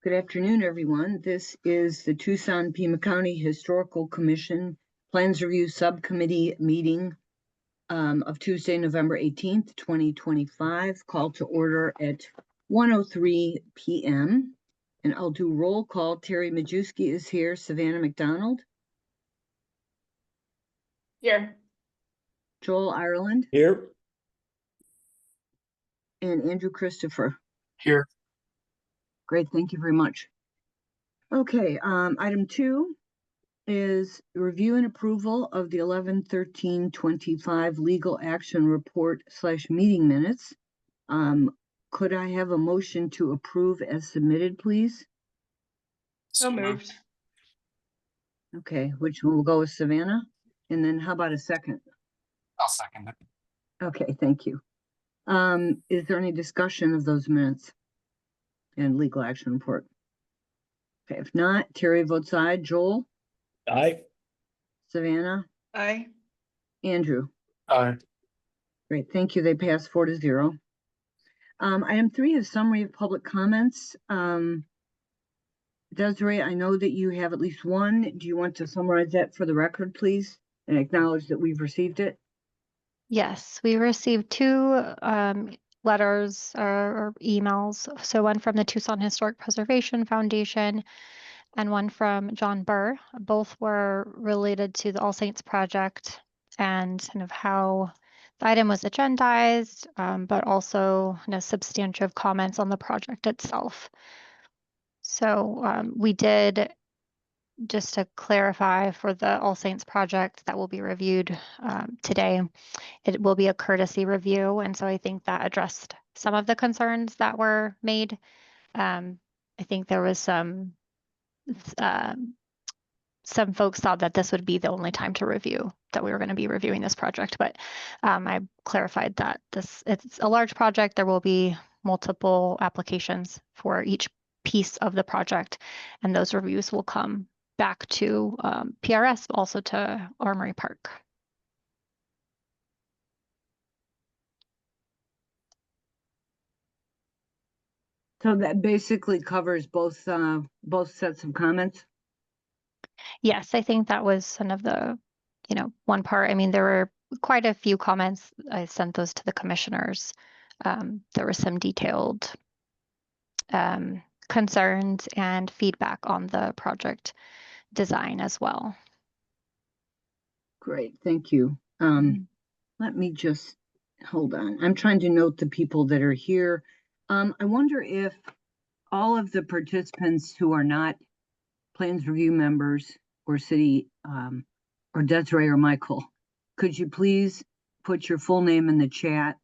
Good afternoon, everyone. This is the Tucson-Pima County Historical Commission Plans Review Subcommittee meeting of Tuesday, November 18th, 2025, called to order at 1:03 p.m. And I'll do roll call. Terry Majewski is here. Savannah McDonald. Here. Joel Ireland. Here. And Andrew Christopher. Here. Great, thank you very much. Okay, item 2 is review and approval of the 11/13/25 legal action report / meeting minutes. Could I have a motion to approve as submitted, please? So moved. Okay, which one will go with Savannah? And then how about a second? I'll second it. Okay, thank you. Is there any discussion of those minutes and legal action report? Okay, if not, Terry votes aye. Joel? Aye. Savannah? Aye. Andrew? Aye. Great, thank you. They pass 4-0. Item 3 is summary of public comments. Desiree, I know that you have at least one. Do you want to summarize that for the record, please, and acknowledge that we've received it? Yes, we received 2 letters or emails. So one from the Tucson Historic Preservation Foundation and one from John Burr. Both were related to the All Saints Project and kind of how the item was agendized, but also substantive comments on the project itself. So we did, just to clarify, for the All Saints Project that will be reviewed today, it will be a courtesy review. And so I think that addressed some of the concerns that were made. I think there was some folks thought that this would be the only time to review, that we were going to be reviewing this project. But I clarified that it's a large project. There will be multiple applications for each piece of the project, and those reviews will come back to PRS, also to Armory Park. So that basically covers both sets of comments? Yes, I think that was some of the, one part. I mean, there were quite a few comments. I sent those to the commissioners. There was some detailed concerns and feedback on the project design as well. Great, thank you. Let me just hold on. I'm trying to note the people that are here. I wonder if all of the participants who are not Plans Review members or city or Desiree or Michael, could you please put your full name in the chat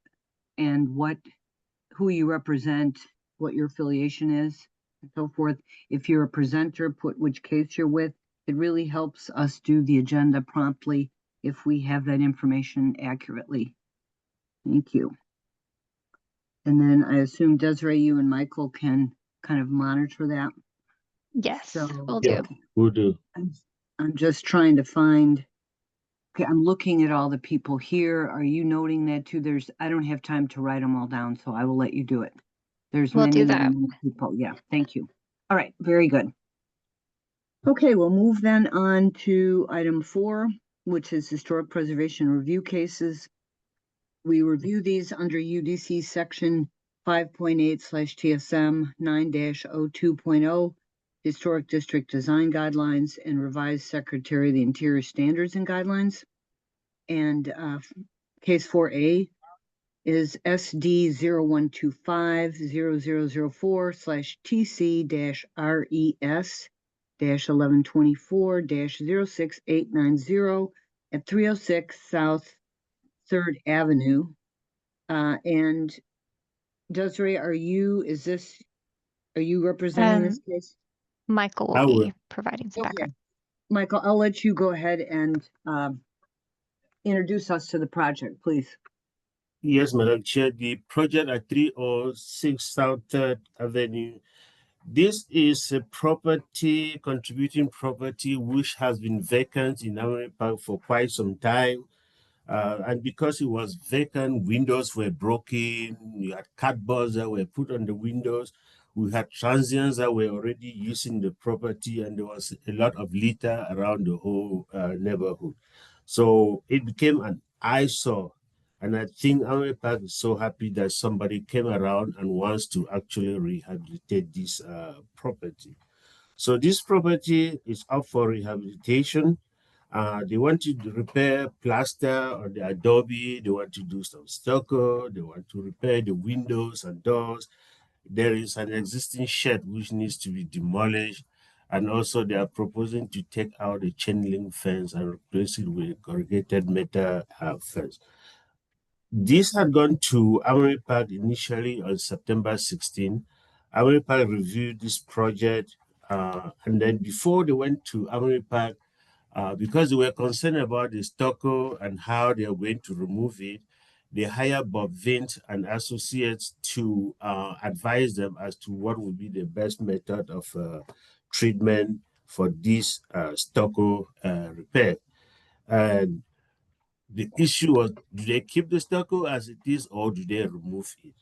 and who you represent, what your affiliation is, and so forth. If you're a presenter, put which case you're with. It really helps us do the agenda promptly if we have that information accurately. Thank you. And then I assume Desiree, you and Michael can kind of monitor that. Yes, So, we'll do. We'll do. I'm just trying to find. Okay, I'm looking at all the people here. Are you noting that too? I don't have time to write them all down, so I will let you do it. We'll do that. People. Yeah, thank you. All right, very good. Okay, we'll move then on to item 4, which is historic preservation review cases. We review these under UDC section 5.8/TSM 9-02.0, Historic District Design Guidelines and Revised Secretary of the Interior Standards and Guidelines. And case 4A is SD 0125-000/TC-RES-1124-06890 at 306 South 3rd Avenue. And Desiree, are you representing this case? Michael will be providing some background. Michael, I'll let you go ahead and introduce us to the project, please. Yes, Madam Chair, the project at 306 South 3rd Avenue. This is a contributing property which has been vacant in Armory Park for quite some time. And because it was vacant, windows were broken, you had cardboards that were put on the windows. We had transients that were already using the property, and there was a lot of litter around the whole neighborhood. So it became an eyesore. And I think Amway Park is so happy that somebody came around and wants to actually rehabilitate this property. So this property is up for rehabilitation. They want to repair plaster on the adobe. They want to do some stucco. They want to repair the windows and doors. There is an existing shed which needs to be demolished. And also they are proposing to take out the chain link fence and replace it with a corrugated metal fence. This had gone to Amway Park initially on September 16. Amway Park reviewed this project, and then before they went to Amway Park, because they were concerned about the stucco and how they are going to remove it, they hired Bob Vint and Associates to advise them as to what would be the best method of treatment for this stucco repair. And the issue was, do they keep the stucco as it is or do they remove it?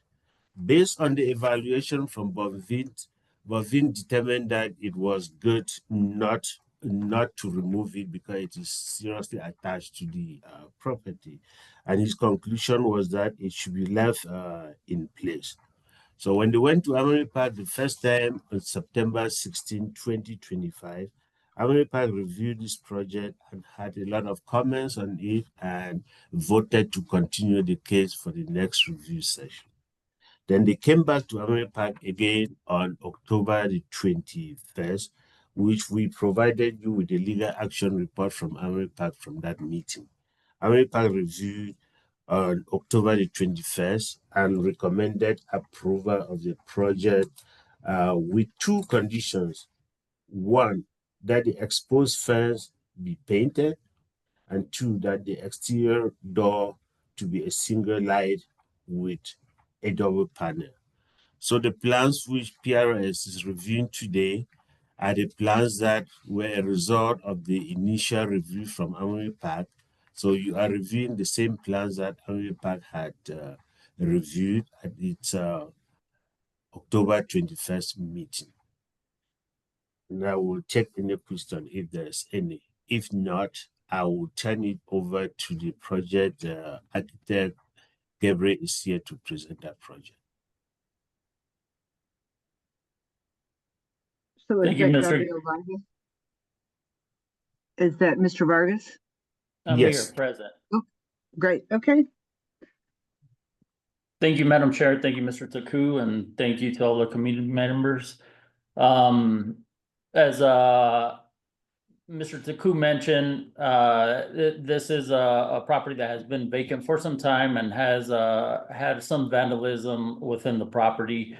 Based on the evaluation from Bob Vint determined that it was good not to remove it because it is seriously attached to the property. And his conclusion was that it should be left in place. So when they went to Amway Park the first time on September 16, 2025, Amway Park reviewed this project and had a lot of comments on it and voted to continue the case for the next review session. Then they came back to Amway Park again on October the 21st, which we provided you with a legal action report from Amway Park from that meeting. Amway Park reviewed on October the 21st and recommended approval of the project with two conditions. One, that the exposed fence be painted, and two, that the exterior door to be a single light with a double panel. So the plans which PRS is reviewing today are the plans that were a result of the initial review from Amway Park. So you are reviewing the same plans that Amway Park had reviewed at its October 21st meeting. And I will check any question if there's any. If not, I will turn it over to the project architect. Gabriel is here to present that project. So Thank you, Mr. Gabriel Vargas? Is that Mr. Vargas? I'm Yes. here, present. Great, okay. Thank you, Madam Chair. Thank you, Mr. Taku, and thank you to all the community members. As Mr. Taku mentioned, this is a property that has been vacant for some time and has had some vandalism within the property.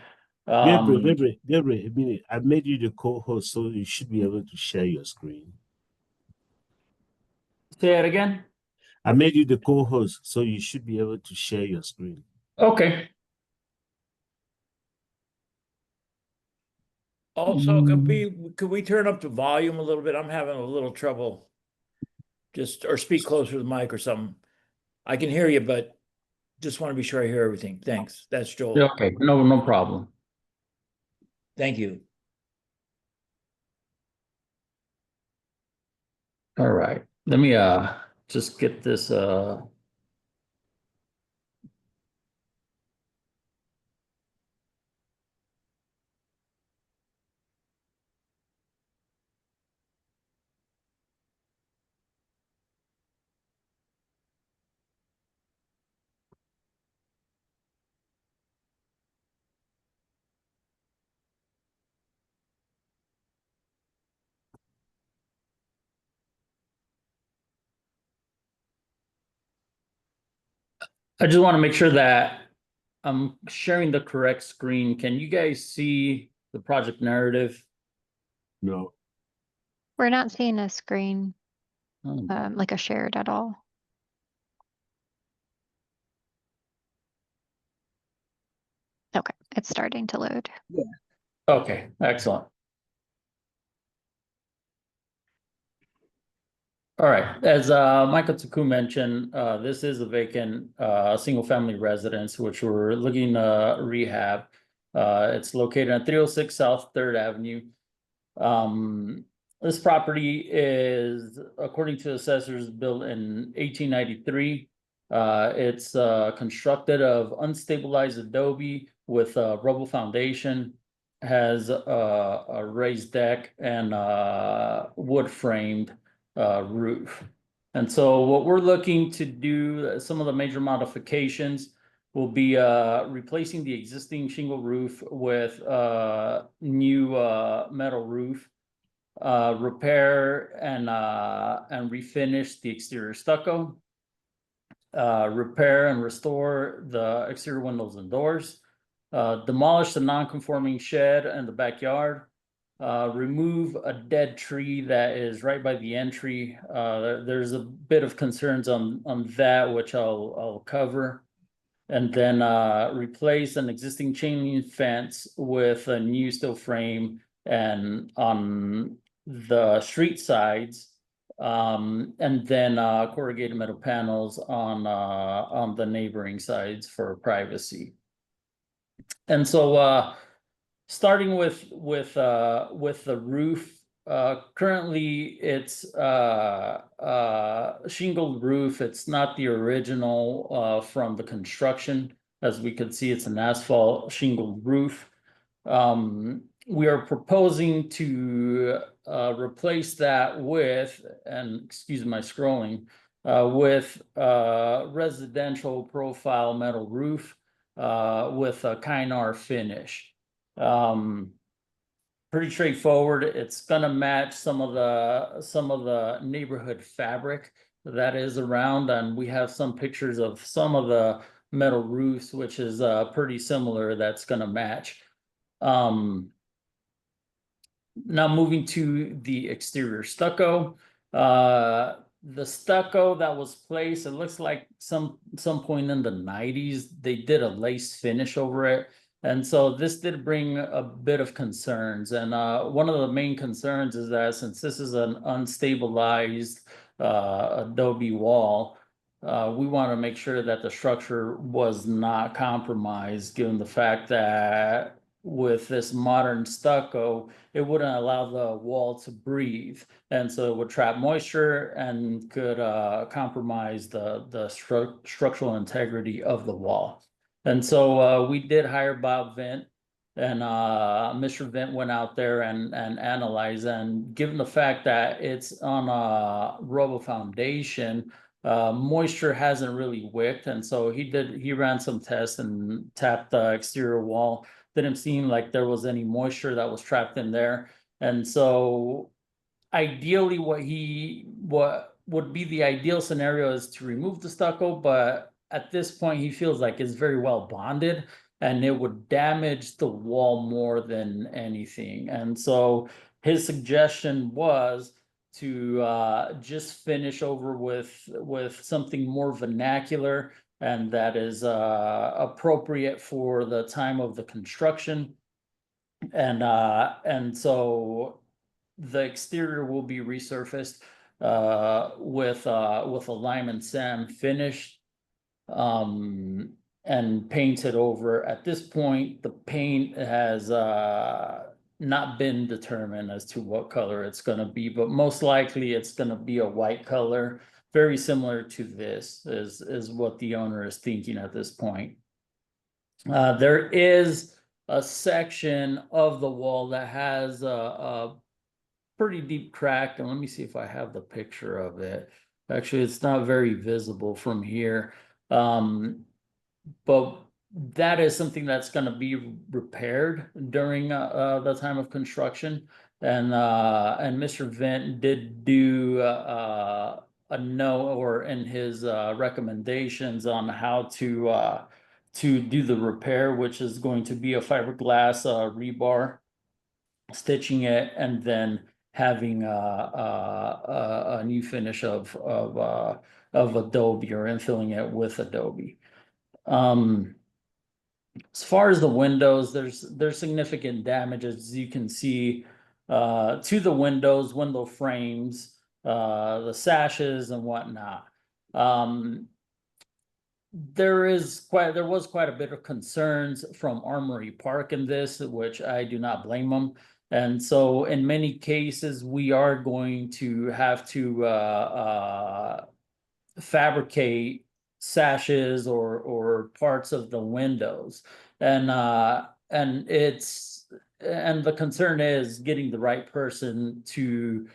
Gabriel, a minute. I made you the co-host, so you should be able to share your screen. Say it again. I made you the co-host, so you should be able to share your screen. Okay. Also, could we turn up the volume a little bit? I'm having a little trouble. Or speak closer to the mic or something. I can hear you, but just want to be sure I hear everything. Thanks. That's Joel. Okay, no problem. Thank you. All right, let me just get this I just want to make sure that I'm sharing the correct screen. Can you guys see the project narrative? No. We're not seeing a screen, Oh, like a shared at all. Okay, it's starting to load. okay, excellent. All right, as Michael Taku mentioned, this is a vacant single family residence, which we're looking to rehab. It's located on 306 South Third Avenue. This property is, according to assessors, built in 1893. It's constructed of unstabilized adobe with a rubble foundation, has a raised deck and wood framed roof. And so what we're looking to do, some of the major modifications will be replacing the existing shingle roof with new metal roof, repair and refinish the exterior stucco, repair and restore the exterior windows and doors, demolish the non-conforming shed in the backyard, remove a dead tree that is right by the entry. There's a bit of concerns on that, which I'll cover. And then replace an existing chain link fence with a new steel frame, and on the street sides, and then corrugated metal panels on the neighboring sides for privacy. And so starting with the roof, currently it's shingled roof. It's not the original from the construction. As we can see, it's an asphalt shingled roof. We are proposing to replace that with, and excuse my scrolling, with residential profile metal roof with a Kynar finish. Pretty straightforward. It's gonna match some of the neighborhood fabric that is around, and we have some pictures of some of the metal roofs, which is pretty similar. That's gonna match. Now moving to the exterior stucco. The stucco that was placed, it looks like some point in the 90s, they did a lace finish over it. And so this did bring a bit of concerns. And one of the main concerns is that since this is an unstabilized adobe wall, we want to make sure that the structure was not compromised, given the fact that with this modern stucco, it wouldn't allow the wall to breathe. And so it would trap moisture and could compromise the structural integrity of the wall. And so we did hire Bob Vint, and Mr. Vint went out there and analyzed. And given the fact that it's on a rubble foundation, moisture hasn't really wicked. And so he ran some tests and tapped the exterior wall. Didn't seem like there was any moisture that was trapped in there. And so ideally what would be the ideal scenario is to remove the stucco, but at this point he feels like it's very well bonded and it would damage the wall more than anything. And so his suggestion was to just finish over with something more vernacular and that is appropriate for the time of the construction. And so the exterior will be resurfaced with a lime and sand finish, and painted over. At this point, the paint has not been determined as to what color it's going to be, but most likely it's going to be a white color. Very similar to this is what the owner is thinking at this point. There is a section of the wall that has a pretty deep crack, and let me see if I have the picture of it. Actually, it's not very visible from here, but that is something that's going to be repaired during the time of construction. And Mr. Vint did do a note or in his recommendations on how to do the repair, which is going to be a fiberglass rebar, stitching it, and then having a new finish of adobe or infilling it with adobe. As far as the windows, there's significant damage, as you can see, to the windows, window frames, the sashes and whatnot. there was quite a bit of concerns from Armory Park in this, which I do not blame them. And so in many cases, we are going to have to fabricate sashes or parts of the windows. And the concern is getting the right person to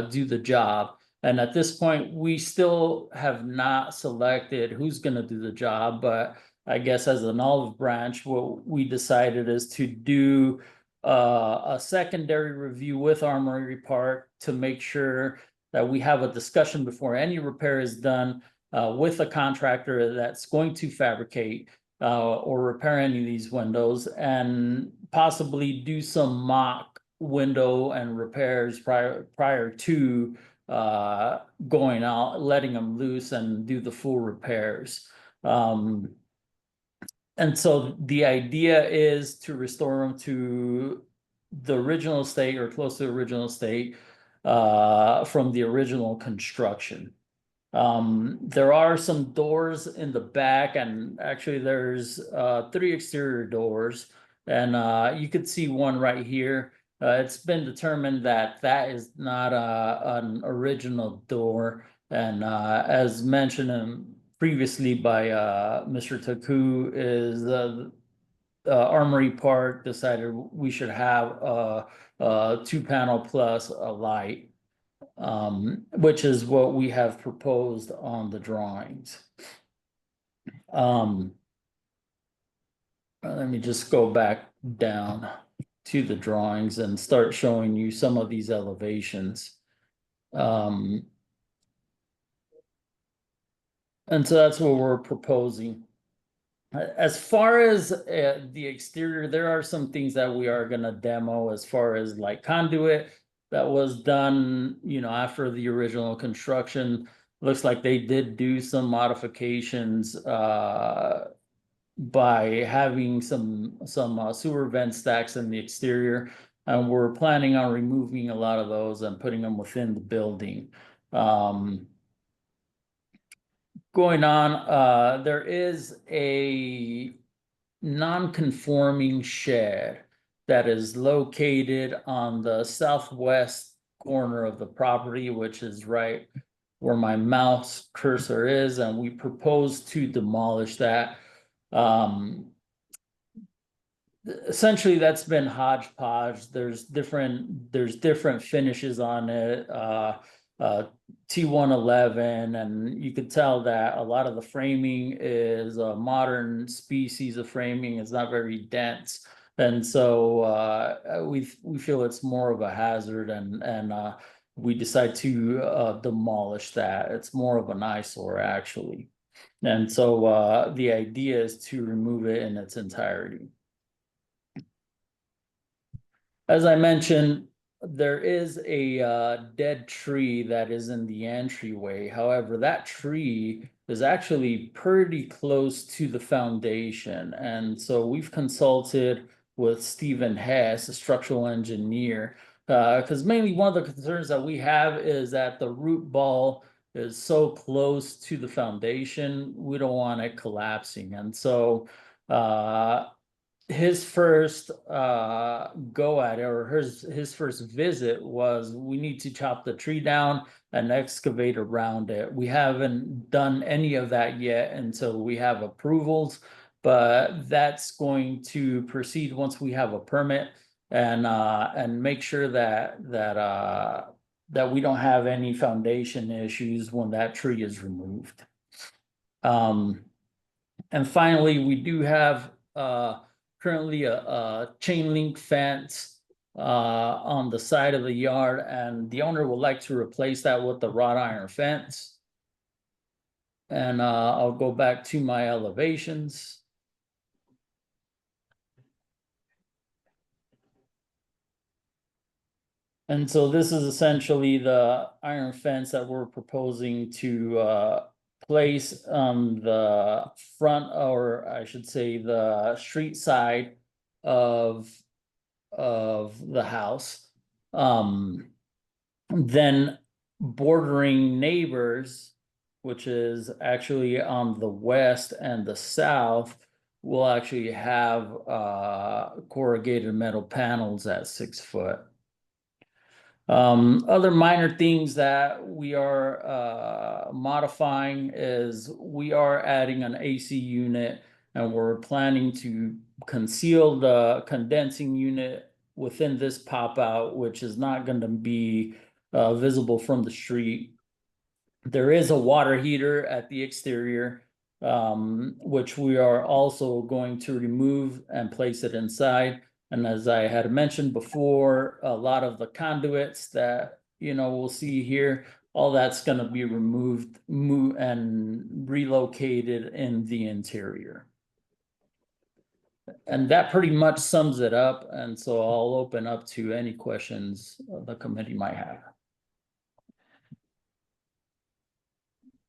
do the job. And at this point, we still have not selected who's going to do the job, but I guess as an olive branch, what we decided is to do a secondary review with Armory Park to make sure that we have a discussion before any repair is done with a contractor that's going to fabricate or repair any of these windows, and possibly do some mock window and repairs prior to going out, letting them loose and do the full repairs. And so the idea is to restore them to the original state or close to the original state from the original construction. There are some doors in the back, and actually there's 3 exterior doors, and you could see one right here. It's been determined that that is not an original door, and as mentioned previously by Mr. Taku, is Armory Park decided we should have a 2-panel plus a light, which is what we have proposed on the drawings. Let me just go back down to the drawings and start showing you some of these elevations. And so that's what we're proposing. As far as the exterior, there are some things that we are going to demo as far as like conduit that was done, you know, after the original construction. Looks like they did do some modifications by having some sewer vent stacks in the exterior, and we're planning on removing a lot of those and putting them within the building. Going on, there is a non-conforming shed that is located on the southwest corner of the property, which is right where my mouse cursor is, and we propose to demolish that. Essentially, that's been hodgepodge. There's different finishes on it. T111, and you could tell that a lot of the framing is a modern species of framing. It's not very dense, and so we feel it's more of a hazard, and we decide to demolish that. It's more of an eyesore, actually, and so the idea is to remove it in its entirety. As I mentioned, there is a dead tree that is in the entryway. However, that tree is actually pretty close to the foundation. And so we've consulted with Stephen Hess, a structural engineer, because mainly one of the concerns that we have is that the root ball is so close to the foundation, we don't want it collapsing. And so his first go at it, or his first visit, was we need to chop the tree down and excavate around it. We haven't done any of that yet until we have approvals, but that's going to proceed once we have a permit, and make sure that we don't have any foundation issues when that tree is removed. And finally, we do have currently a chain link fence on the side of the yard, and the owner would like to replace that with the wrought iron fence. And I'll go back to my elevations. And so this is essentially the iron fence that we're proposing to place on the front, or I should say the street side of the house. Then bordering neighbors, which is actually on the west and the south, will actually have corrugated metal panels at 6 foot. Other minor things that we are modifying is we are adding an AC unit, and we're planning to conceal the condensing unit within this pop out, which is not going to be visible from the street. There is a water heater at the exterior, which we are also going to remove and place it inside. And as I had mentioned before, a lot of the conduits that, we'll see here, all that's going to be removed, and relocated in the interior. And that pretty much sums it up. And so I'll open up to any questions the committee might have.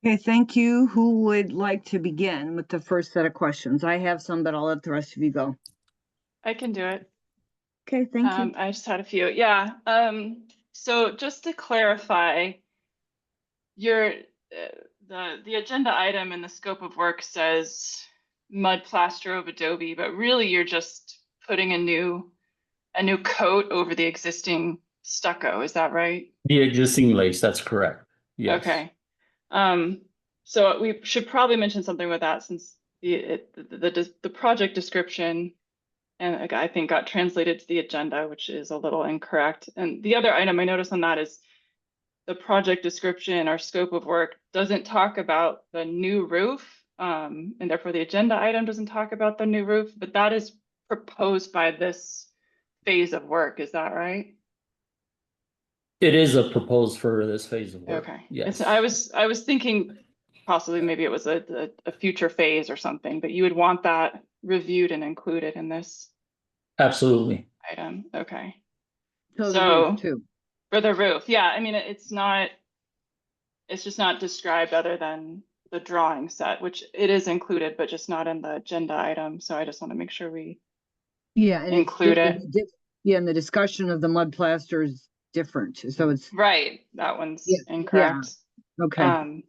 Okay, thank you. Who would like to begin with the first set of questions? I have some, but I'll let the rest of you go. I can do it. Okay, thank you. I just had a few. Yeah. So just to clarify, your the agenda item in the scope of work says mud plaster of Adobe, but really you're just putting a new coat over the existing stucco. Is that right? The existing lace, that's correct. Yes. Okay. So we should probably mention something with that, since the project description, and I think got translated to the agenda, which is a little incorrect. And the other item I noticed on that is the project description or scope of work doesn't talk about the new roof, and therefore the agenda item doesn't talk about the new roof, but that is proposed by this phase of work. Is that right? It is a proposed for this phase of work. Okay. Yes. I was thinking possibly maybe it was a future phase or something, but you would want that reviewed and included in this Absolutely. item. Okay. So the So roof too. for the roof, yeah, I mean, it's just not described other than the drawing set, which it is included, but just not in the agenda item. So I just want to make sure we Yeah, and include it. Yeah, and the discussion of the mud plaster is different. So it's Right. That one's Yeah, incorrect. okay.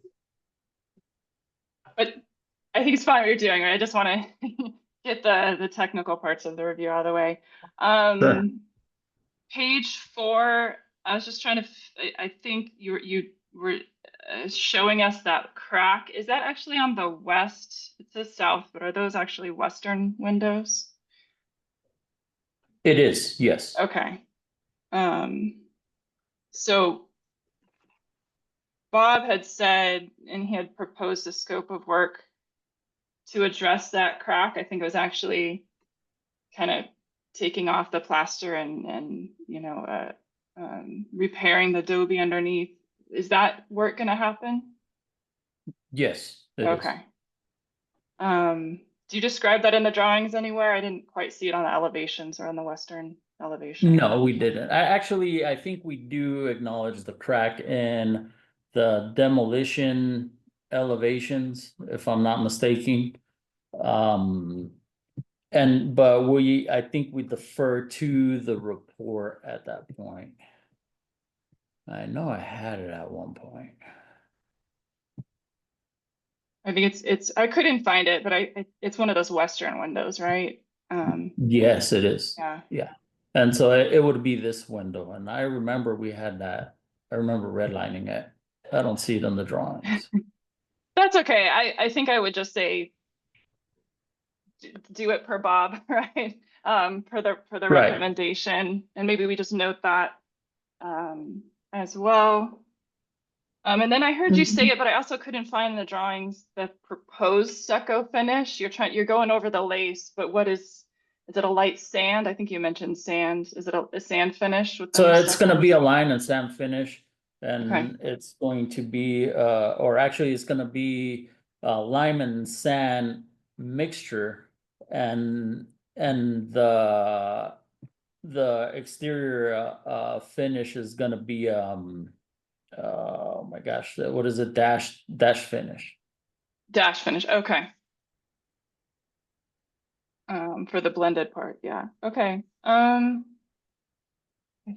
But I think it's fine what you're doing, right? I just want to get the technical parts of the review out of the way. Sure. Page 4, I was just trying to, I think you were showing us that crack. Is that actually on the west? It says south, but are those actually western windows? It is, yes. Okay. So Bob had said, and he had proposed a scope of work to address that crack. I think it was actually kind of taking off the plaster and repairing the adobe underneath. Is that work going to happen? Yes. it is. Okay. Do you describe that in the drawings anywhere? I didn't quite see it on the elevations or on the western elevation. No, we didn't. I think we do acknowledge the crack in the demolition elevations, if I'm not mistaken. But I think we defer to the report at that point. I know I had it at one point. I think it's I couldn't find it, but it's one of those western windows, right? Yes, it is. Yeah. Yeah. And so it would be this window. And I remember we had that. I remember redlining it. I don't see it on the drawings. That's okay. I think I would just say do it per Bob, right? For the Right. recommendation, and maybe we just note that as well. And then I heard you say it, but I also couldn't find in the drawings the proposed stucco finish. You're going over the lace, but what is it, a light sand? I think you mentioned sand. Is it a sand finish with So the it's going to be a line and sand finish, and Okay. it's going to be, or actually it's going to be lime and sand mixture, and the exterior finish is going to be oh my gosh, what is it? Dash finish. dash finish? Okay. For the blended part, yeah. Okay. I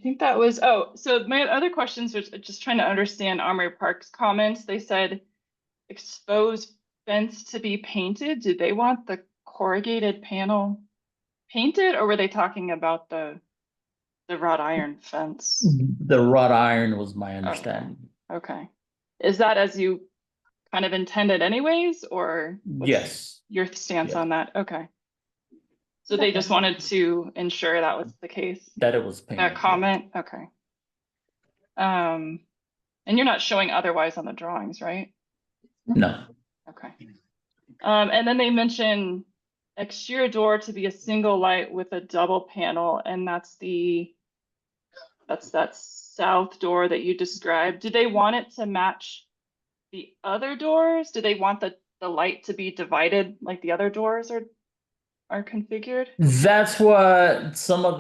think that was, so my other questions was just trying to understand Armory Park's comments. They said exposed fence to be painted, did they want the corrugated panel painted, or were they talking about the wrought iron fence? The wrought iron was my understanding. Okay. Is that as you kind of intended anyways, or what's Yes. your stance Yeah. on that? Okay. So they just wanted to ensure that was the case, That it was painted. that comment? Okay. And you're not showing otherwise on the drawings, right? No. Okay. And then they mention exterior door to be a single light with a double panel, and that's that south door that you described. Do they want it to match the other doors? Do they want the light to be divided like the other doors are configured? That's what some of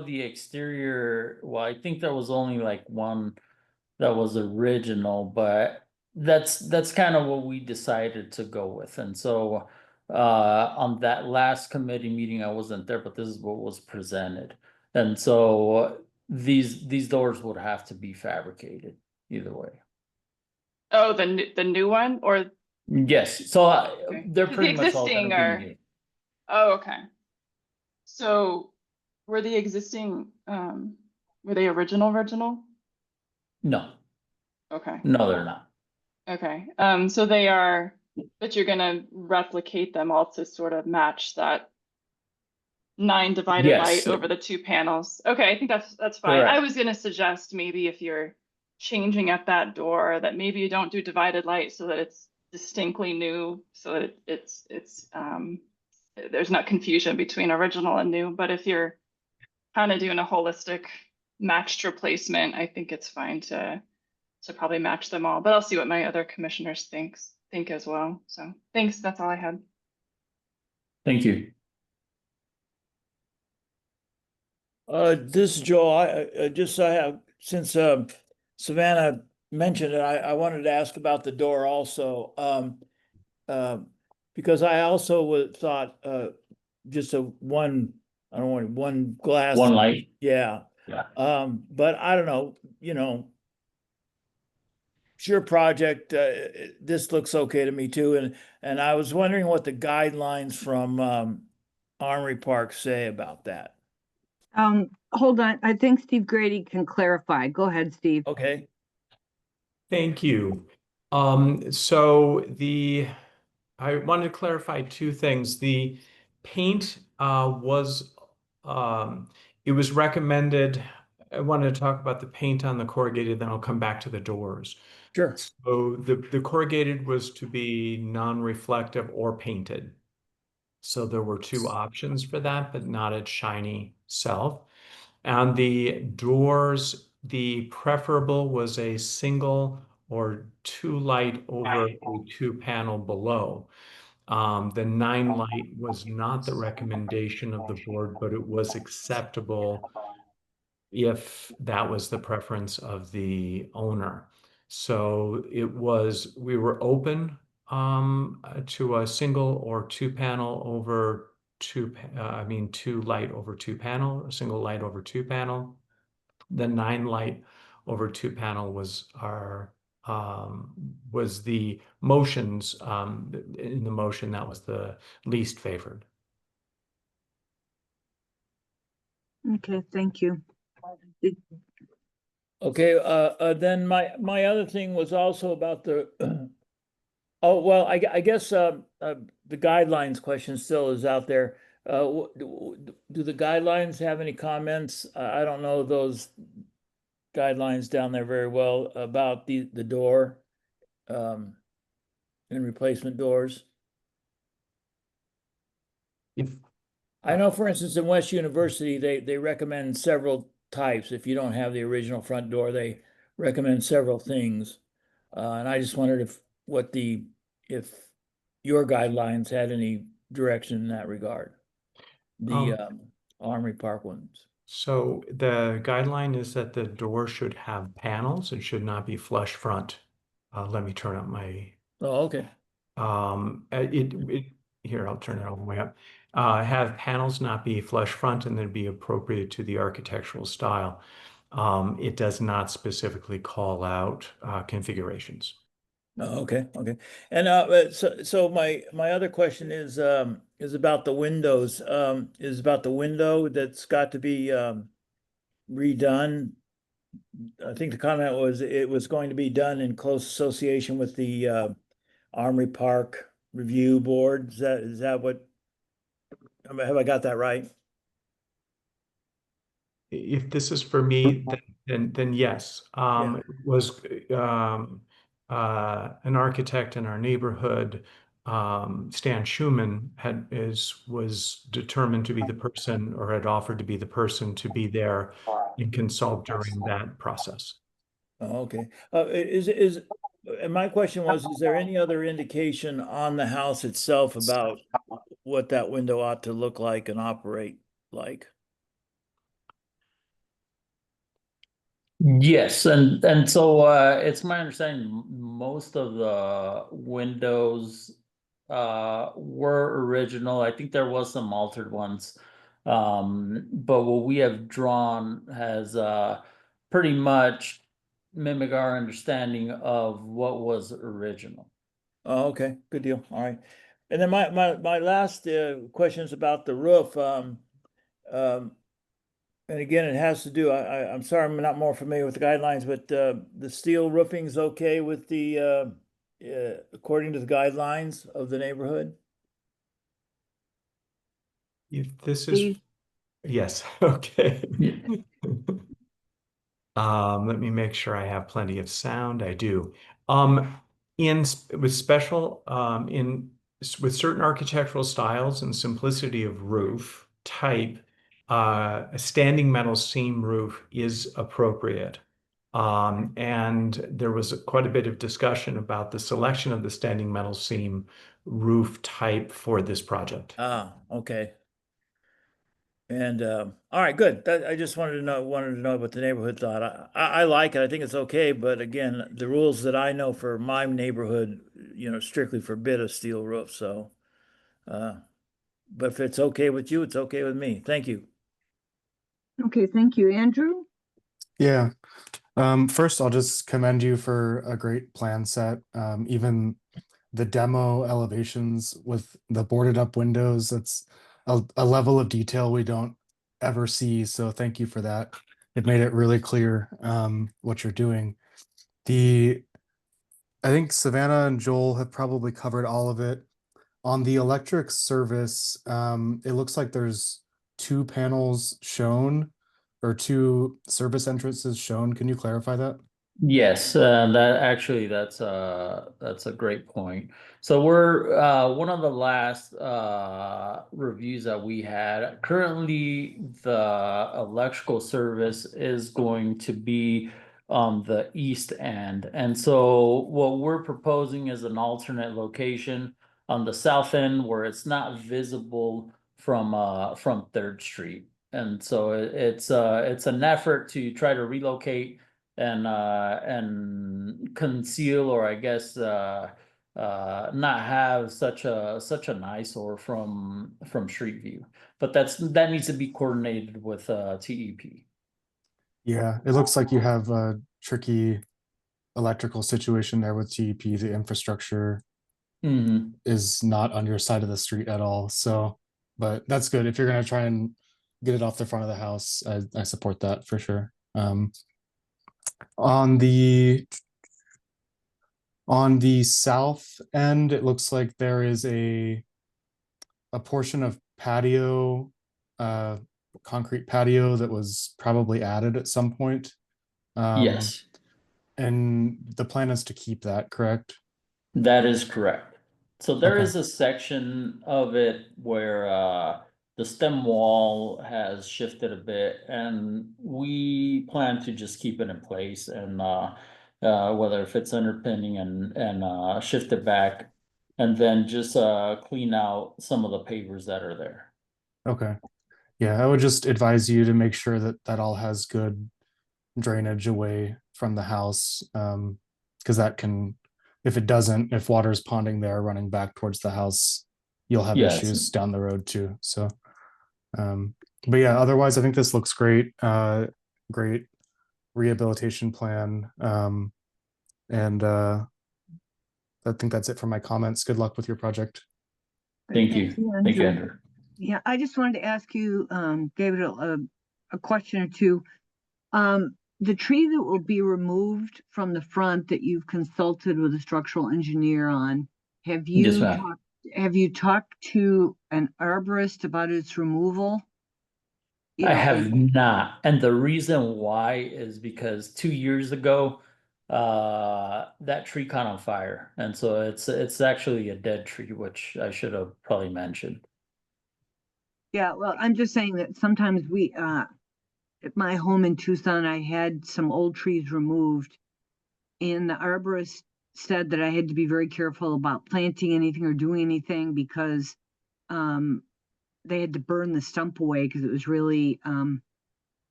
the exterior, well, I think there was only like one that was original, but that's kind of what we decided to go with. And so on that last committee meeting, I wasn't there, but this is what was presented. And so these doors would have to be fabricated either way. Oh, the new one, or Yes, so Okay. they're 'Cause the pretty much all existing gonna are- be new. oh, okay. So were the existing were they original? No, Okay. no, they're not. Okay. So they are, but you're gonna replicate them all to sort of match that 9 divided Yes. light over the 2 panels. Okay, I think that's fine. I Correct. was gonna suggest maybe if you're changing at that door, that maybe you don't do divided light so that it's distinctly new, so that it's there's not confusion between original and new. But if you're kind of doing a holistic matched replacement, I think it's fine to probably match them all. But I'll see what my other commissioners think as well. So thanks, that's all I had. Thank you. This is Joel. I have, since Savannah mentioned it, I wanted to ask about the door also. Because I also thought just one glass. One light. Yeah. Yeah. But I don't know, it's your project. This looks okay to me too. And I was wondering what the guidelines from Armory Park say about that. Hold on. I think Steve Grady can clarify. Go ahead, Steve. Okay. Thank you. I wanted to clarify 2 things. The paint it was recommended. I wanted to talk about the paint on the corrugated, then I'll come back to the doors. Sure. So the corrugated was to be non-reflective or painted. So there were 2 options for that, but not its shiny self. And the doors, the preferable was a single or 2 light over a 2 panel below. The 9 light was not the recommendation of the board, but it was acceptable if that was the preference of the owner. So we were open to a single or 2 panel over 2 light over 2 panel, a single light over 2 panel. The 9 light over 2 panel was the motions in the motion that was the least favored. Okay, thank you. Okay, then my other thing was also about the oh, well, I guess the guidelines question still is out there. Do the guidelines have any comments? I don't know those guidelines down there very well about the door and replacement doors. I know, for instance, in West University, they recommend several types. If you don't have the original front door, they recommend several things. And I just wondered if your guidelines had any direction in that regard. The Armory Park ones. So the guideline is that the door should have panels. It should not be flush front. Let me turn up my. Oh, okay. Here, I'll turn it all the way up. Have panels not be flush front and then be appropriate to the architectural style. It does not specifically call out configurations. Oh, okay, okay. And so my other question is about the windows. Is about the window that's got to be redone. I think the comment was it was going to be done in close association with the Armory Park Review Board. Is that what, have I got that right? If this is for me, then yes. Yeah. It was an architect in our neighborhood, Stan Schumann was determined to be the person, or had offered to be the person to be there and consult during that process. Oh, okay. And my question was, is there any other indication on the house itself about what that window ought to look like and operate like? Yes, and so it's my understanding most of the windows were original. I think there was some altered ones. But what we have drawn has pretty much mimic our understanding of what was original. Oh, okay, good deal. All right. And then my last question is about the roof. Um, and again, it has to do, I'm sorry, I'm not more familiar with the guidelines, but the steel roofing is okay with the according to the guidelines of the neighborhood? If this is, Steve? yes, okay. Yeah. Let me make sure I have plenty of sound. I do. With special, with certain architectural styles and simplicity of roof type, a standing metal seam roof is appropriate. And there was quite a bit of discussion about the selection of the standing metal seam roof type for this project. Ah, okay. And all right, good. That I just wanted to know what the neighborhood thought. I like it. I think it's okay, but again, the rules that I know for my neighborhood, strictly forbid a steel roof. So, but if it's okay with you, it's okay with me. Thank you. Okay, thank you. Andrew? Yeah. First, I'll just commend you for a great plan set. Even the demo elevations with the boarded up windows, that's a level of detail we don't ever see. So thank you for that. It made it really clear what you're doing. I think Savannah and Joel have probably covered all of it. On the electric service, it looks like there's 2 panels shown or 2 service entrances shown. Can you clarify that? Yes, that's a great point. So we're one of the last reviews that we had. Currently, the electrical service is going to be on the east end. And so what we're proposing is an alternate location on the south end where it's not visible from 3rd Street. And so it's an effort to try to relocate and conceal, or I guess not have such an eyesore from street view. But that needs to be coordinated with TEP. Yeah, it looks like you have a tricky electrical situation there with TEP. The infrastructure is not on your side of the street at all. So, but that's good. If you're going to try and get it off the front of the house, I support that for sure. On the south end, it looks like there is a portion of patio, concrete patio that was probably added at some point. Yes, And the plan is to keep that, correct? that is correct. So there Okay. is a section of it where the stem wall has shifted a bit, and we plan to just keep it in place, and whether if it's underpinning and shift it back, and then just clean out some of the pavers that are there. Okay. Yeah, I would just advise you to make sure that that all has good drainage away from the house. Because that can, if it doesn't, if water's ponding there running back towards the house, you'll have Yes. issues down the road too. So, but yeah, otherwise I think this looks great. Great rehabilitation plan. And I think that's it for my comments. Good luck with your project. Thank you. Thank you, Andrew. Yeah, I just wanted to ask you, David, a question or two. The tree that will be removed from the front that you've consulted with a structural engineer on, have Yes, you ma'am. talked to an arborist about its removal? You I know, have not. And the reason why is because 2 years ago, that tree caught on fire. And so it's actually a dead tree, which I should have probably mentioned. Yeah, well, I'm just saying that sometimes at my home in Tucson, I had some old trees removed, and the arborist said that I had to be very careful about planting anything or doing anything because they had to burn the stump away because it was really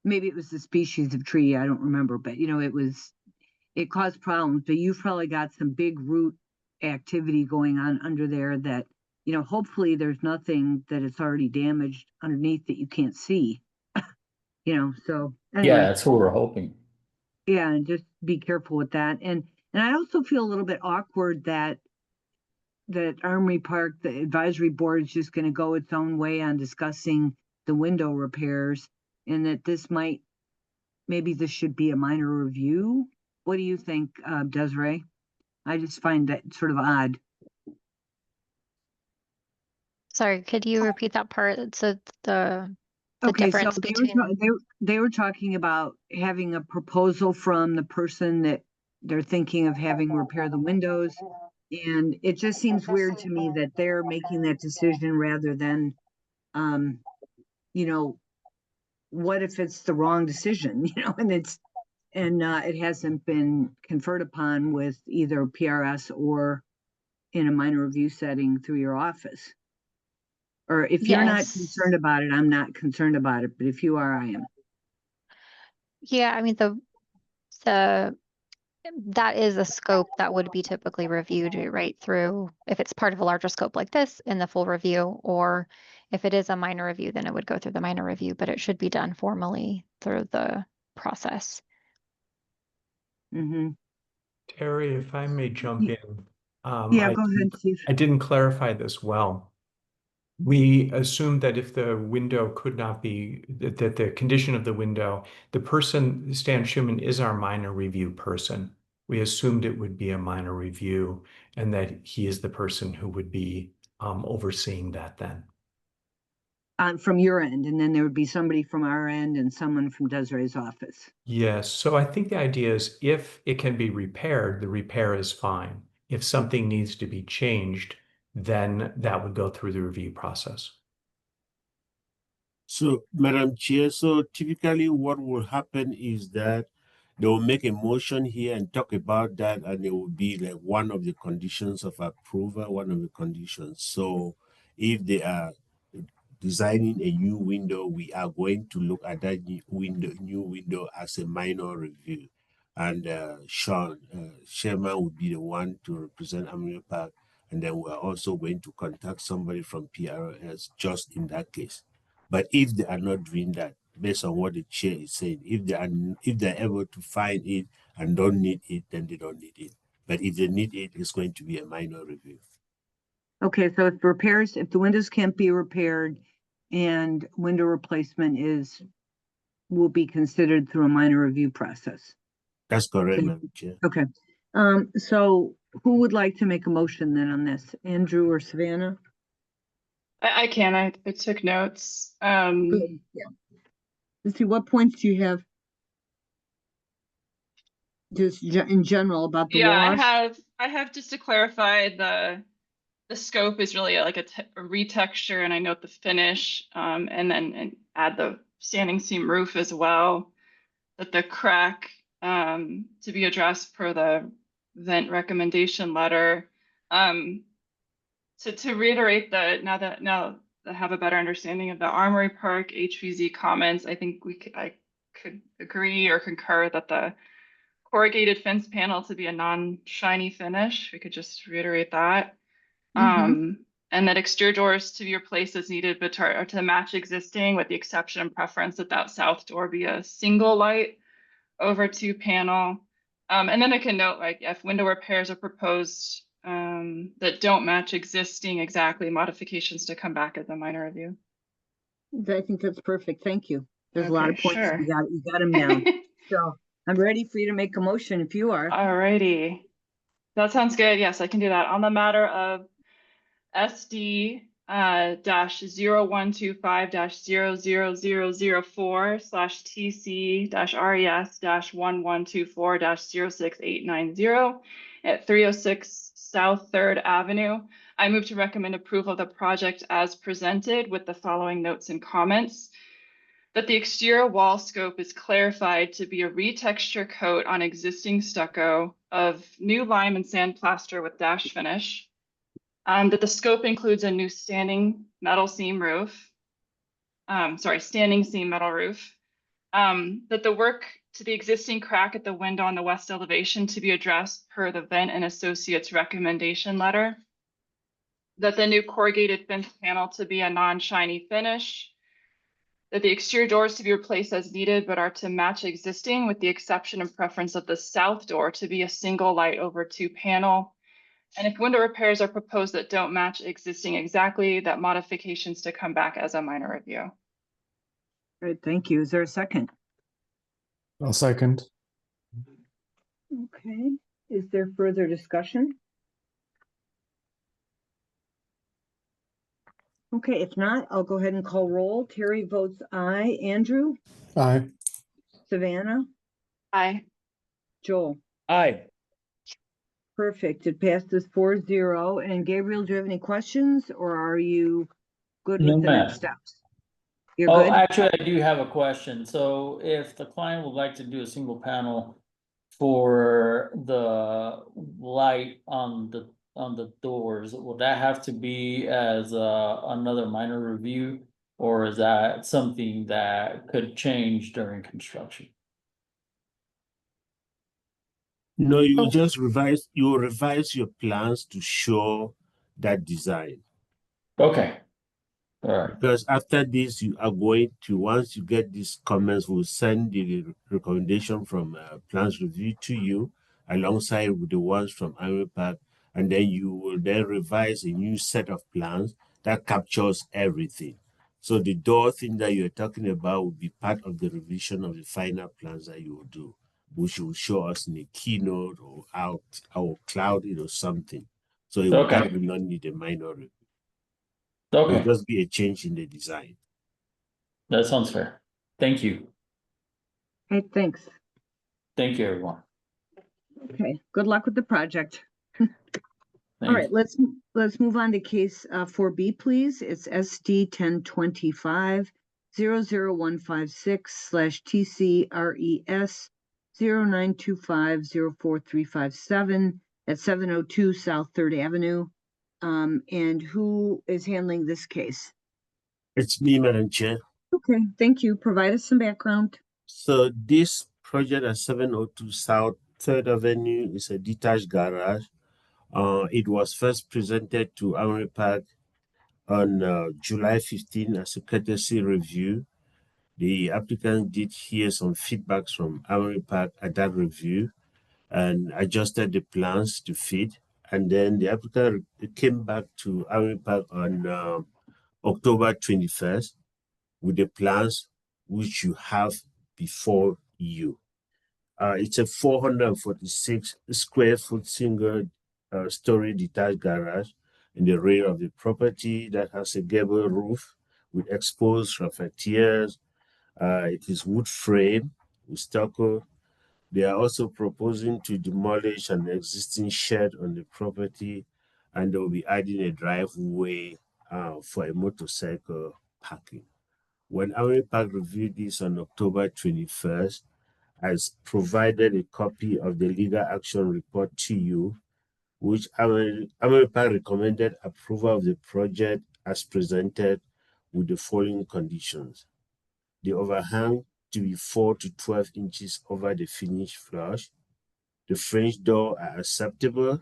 maybe it was the species of tree, I don't remember, but you know, it caused problems. But you've probably got some big root activity going on under there that, you know, hopefully there's nothing that it's already damaged underneath that you can't see. You know, so anyway. Yeah, that's what we're hoping. Yeah, and just be careful with that. And I also feel a little bit awkward that Armory Park, the advisory board is just going to go its own way on discussing the window repairs, and that maybe this should be a minor review. What do you think, Desiree? I just find that sort of odd. Sorry, could you repeat that part? So the Okay, so difference between. they were talking about having a proposal from the person that they're thinking of having repair the windows. And it just seems weird to me that they're making that decision rather than, you know, what if it's the wrong decision, you know, and it hasn't been conferred upon with either PRS or in a minor review setting through your office. Or if you're not Yes. concerned about it, I'm not concerned about it, but if you are, I am. Yeah, I mean, that is a scope that would be typically reviewed right through if it's part of a larger scope like this in the full review, or if it is a minor review, then it would go through the minor review, but it should be done formally through the process. Mm-hmm. Terry, if I may jump in. Yeah, go ahead, Steve. I didn't clarify this well. We assumed that if the window could not be, that the condition of the window, the person, Stan Schumann, is our minor review person. We assumed it would be a minor review and that he is the person who would be overseeing that then. From your end, and then there would be somebody from our end and someone from Desiree's office. Yes, so I think the idea is if it can be repaired, the repair is fine. If something needs to be changed, then that would go through the review process. So, Madam Chair, so typically what will happen is that they will make a motion here and talk about that, and it will be like one of the conditions of approval, one of the conditions. So if they are designing a new window, we are going to look at that new window as a minor review. And Sherman would be the one to represent Armory Park. And then we're also going to contact somebody from PRS just in that case. But if they are not doing that, based on what the chair is saying, if they're able to find it and don't need it, then they don't need it. But if they need it, it's going to be a minor review. Okay, so if the windows can't be repaired and window replacement will be considered through a minor review process. That's correct, Okay. Madam Chair. Okay. So who would like to make a motion then on this? Andrew or Savannah? I can. I took notes. Good. Yeah. Let's see, what points do you have? Just in general about the Yeah, wash? I have just to clarify the scope is really like a retexture, and I note the finish, and add the standing seam roof as well. That the crack to be addressed per the vent recommendation letter. To reiterate that now that I have a better understanding of the Armory Park HVZ comments, I think I could agree or concur that the corrugated fence panel to be a non-shiny finish. We could just reiterate that. And that exterior doors to be replaced as needed, but to match existing, with the exception and preference that south door be a single light over 2 panel. And then I can note, like, if window repairs are proposed that don't match existing exactly, modifications to come back as a minor review. I think that's perfect. Thank you. There's a lot of Okay, points. sure. You got them down. So I'm ready for you to make a motion if you are. Alrighty. That sounds good. Yes, I can do that. On the matter of SD dash 0125-00004 / TC RES -1124 06890 at 306 South 3rd Avenue. I move to recommend approval of the project as presented with the following notes and comments. That the exterior wall scope is clarified to be a retexture coat on existing stucco of new lime and sand plaster with dash finish. That the scope includes a new standing seam metal roof. That the work to the existing crack at the window on the west elevation to be addressed per the Vent and Associates recommendation letter. That the new corrugated fence panel to be a non-shiny finish. That the exterior doors to be replaced as needed, but are to match existing with the exception and preference of the south door to be a single light over 2 panel. And if window repairs are proposed that don't match existing exactly, that modifications to come back as a minor review. Great, thank you. Is there a second? I'll second. Okay. Is there further discussion? Okay, if not, I'll go ahead and call roll. Terry votes aye. Andrew? Aye. Savannah? Aye. Joel? Aye. Perfect. It passes 4-0. And Gabriel, do you have any questions or are you good No, with the ma'am. next steps? You're Oh, good? actually, I do have a question. So if the client would like to do a single panel for the light on the doors, will that have to be as another minor review? Or is that something that could change during construction? No, you will Oh. just revise, you will revise your plans to show that design. Okay, all right, Because after this, you are going to, once you get these comments, we'll send the recommendation from plans review to you alongside with the ones from AMREPAC, and then you will then revise a new set of plans that captures everything. So the door thing that you're talking about will be part of the revision of the final plans that you will do, which will show us in a keynote or out our cloud, something. So that will not need a minor review. It will okay, just be a change in the design. that sounds fair. Thank you. Hey, thanks. Thank you, everyone. Okay, good luck with the project. All Thank right, let's move on to case 4B, please. It's SD 1025 00156 / TCRES 0925 at 702 South 3rd Avenue. And who is handling this case? It's me, Madam Chair. Okay, thank you. Provide us some background. So this project at 702 South 3rd Avenue is a detached garage. It was first presented to AMREPAC on July 15 as a courtesy review. The applicant did hear some feedbacks from AMREPAC at that review and adjusted the plans to fit. And then the applicant came back to AMREPAC on October 21st with the plans which you have before you. It's a 446 square foot single story detached garage in the rear of the property that has a gable roof with exposed raffetiers. It is wood frame with stucco. They are also proposing to demolish an existing shed on the property, and they will be adding a driveway for a motorcycle parking. When AMREPAC reviewed this on October 21st, has provided a copy of the legal action report to you, which AMREPAC recommended approval of the project as presented with the following conditions. The overhang to be 4 to 12 inches over the finished flush. The French door are acceptable.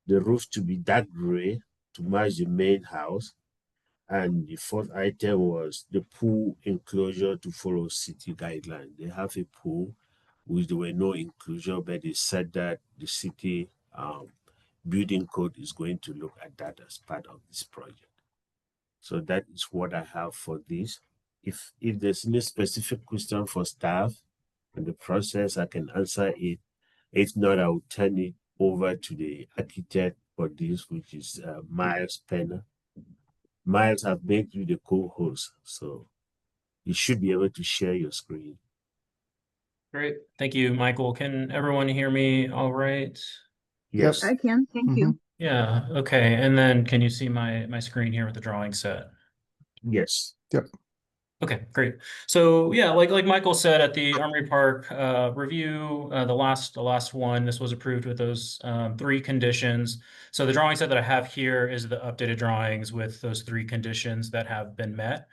The roof to be dark gray to match the main house. And the fourth item was the pool enclosure to follow city guidelines. They have a pool, which there were no inclusion, but they said that the city building code is going to look at that as part of this project. So that is what I have for this. If there's any specific question for staff on the process, I can answer it. If not, I will turn it over to the architect for this, which is Miles Penner. Miles, I've made you the co-host, so you should be able to share your screen. Great. Thank you, Michael. Can everyone hear me all right? Yes. I can, thank you. Yeah, okay. And then can you see my screen here with the drawing set? Yes. Okay, great. So yeah, like Michael said at the Armory Park review, the last one, this was approved with those 3 conditions. So the drawing set that I have here is the updated drawings with those 3 conditions that have been met.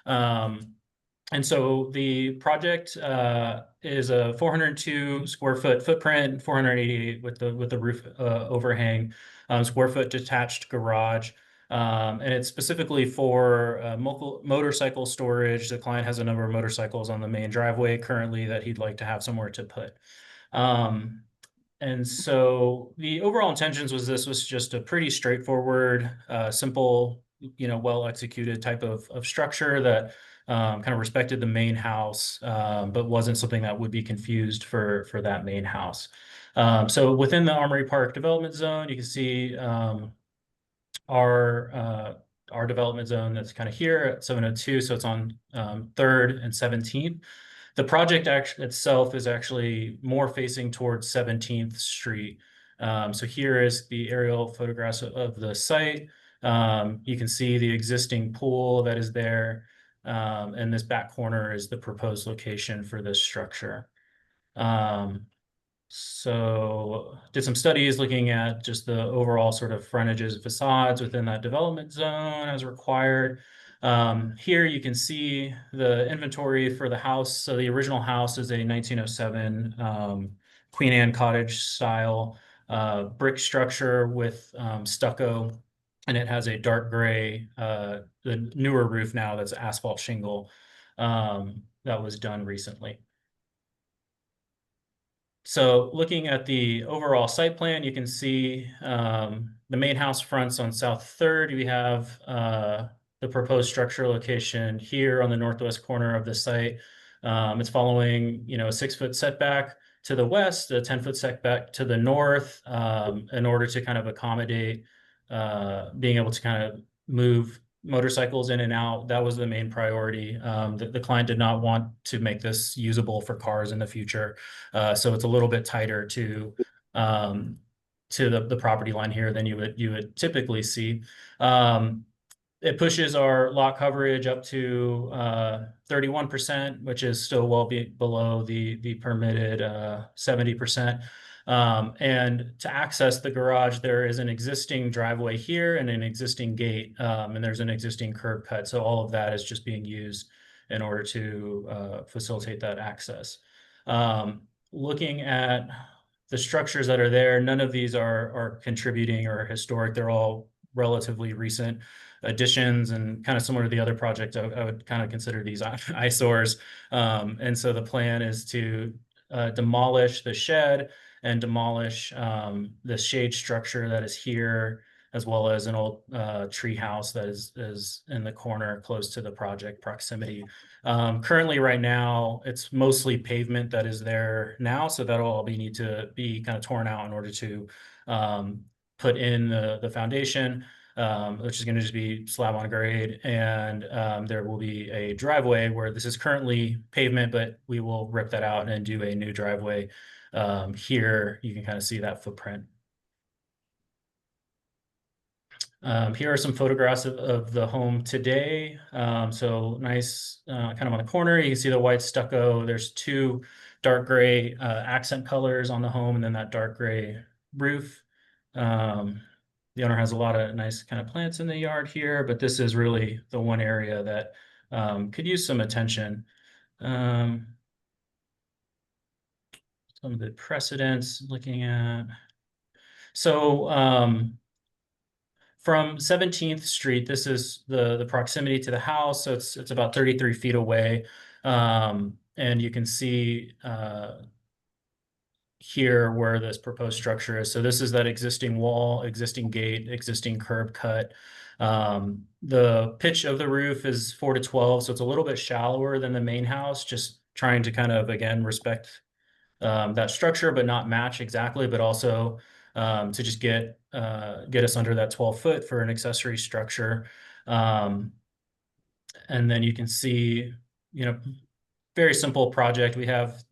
And so the project is a 402 square foot footprint, 488 with the roof overhang, square foot detached garage. And it's specifically for motorcycle storage. The client has a number of motorcycles on the main driveway currently that he'd like to have somewhere to put. And so the overall intentions was this was just a pretty straightforward, simple, well executed type of structure that kind of respected the main house, but wasn't something that would be confused for that main house. So within the Armory Park development zone, you can see our development zone that's kind of here at 702. So it's on 3rd and 17th. The project itself is actually more facing towards 17th Street. So here is the aerial photographs of the site. You can see the existing pool that is there. And this back corner is the proposed location for this structure. So did some studies looking at just the overall sort of frontages and facades within that development zone as required. Here you can see the inventory for the house. So the original house is a 1907 Queen Anne cottage style brick structure with stucco, and it has a dark gray, the newer roof now that's asphalt shingle that was done recently. So looking at the overall site plan, you can see the main house fronts on South 3rd. We have the proposed structure location here on the northwest corner of the site. It's following, a 6-foot setback to the west, a 10-foot setback to the north, in order to kind of accommodate being able to kind of move motorcycles in and out. That was the main priority. The client did not want to make this usable for cars in the future. So it's a little bit tighter to the property line here than you would typically see. It pushes our lot coverage up to 31%, which is still well below the permitted 70%. And to access the garage, there is an existing driveway here and an existing gate, and there's an existing curb cut. So all of that is just being used in order to facilitate that access. Looking at the structures that are there, none of these are contributing or historic. They're all relatively recent additions and kind of similar to the other project. I would kind of consider these eyesores. And so the plan is to demolish the shed and demolish the shade structure that is here, as well as an old tree house that is in the corner close to the project proximity. Currently, right now, it's mostly pavement that is there now, so that'll all need to be kind of torn out in order to put in the foundation, which is going to just be slab on grade, and there will be a driveway where this is currently pavement, but we will rip that out and do a new driveway. Here you can kind of see that footprint. Here are some photographs of the home today. So nice, kind of on the corner, you can see the white stucco. There's 2 dark gray accent colors on the home, and then that dark gray roof. The owner has a lot of nice kind of plants in the yard here, but this is really the one area that could use some attention. Some of the precedents looking at. So from 17th Street, this is the proximity to the house. So it's about 33 feet away. And you can see here where this proposed structure is. So this is that existing wall, existing gate, existing curb cut. The pitch of the roof is 4 to 12, so it's a little bit shallower than the main house, just trying to kind of, again, respect that structure, but not match exactly, but also to just get us under that 12 foot for an accessory structure. And then you can see, very simple project. We have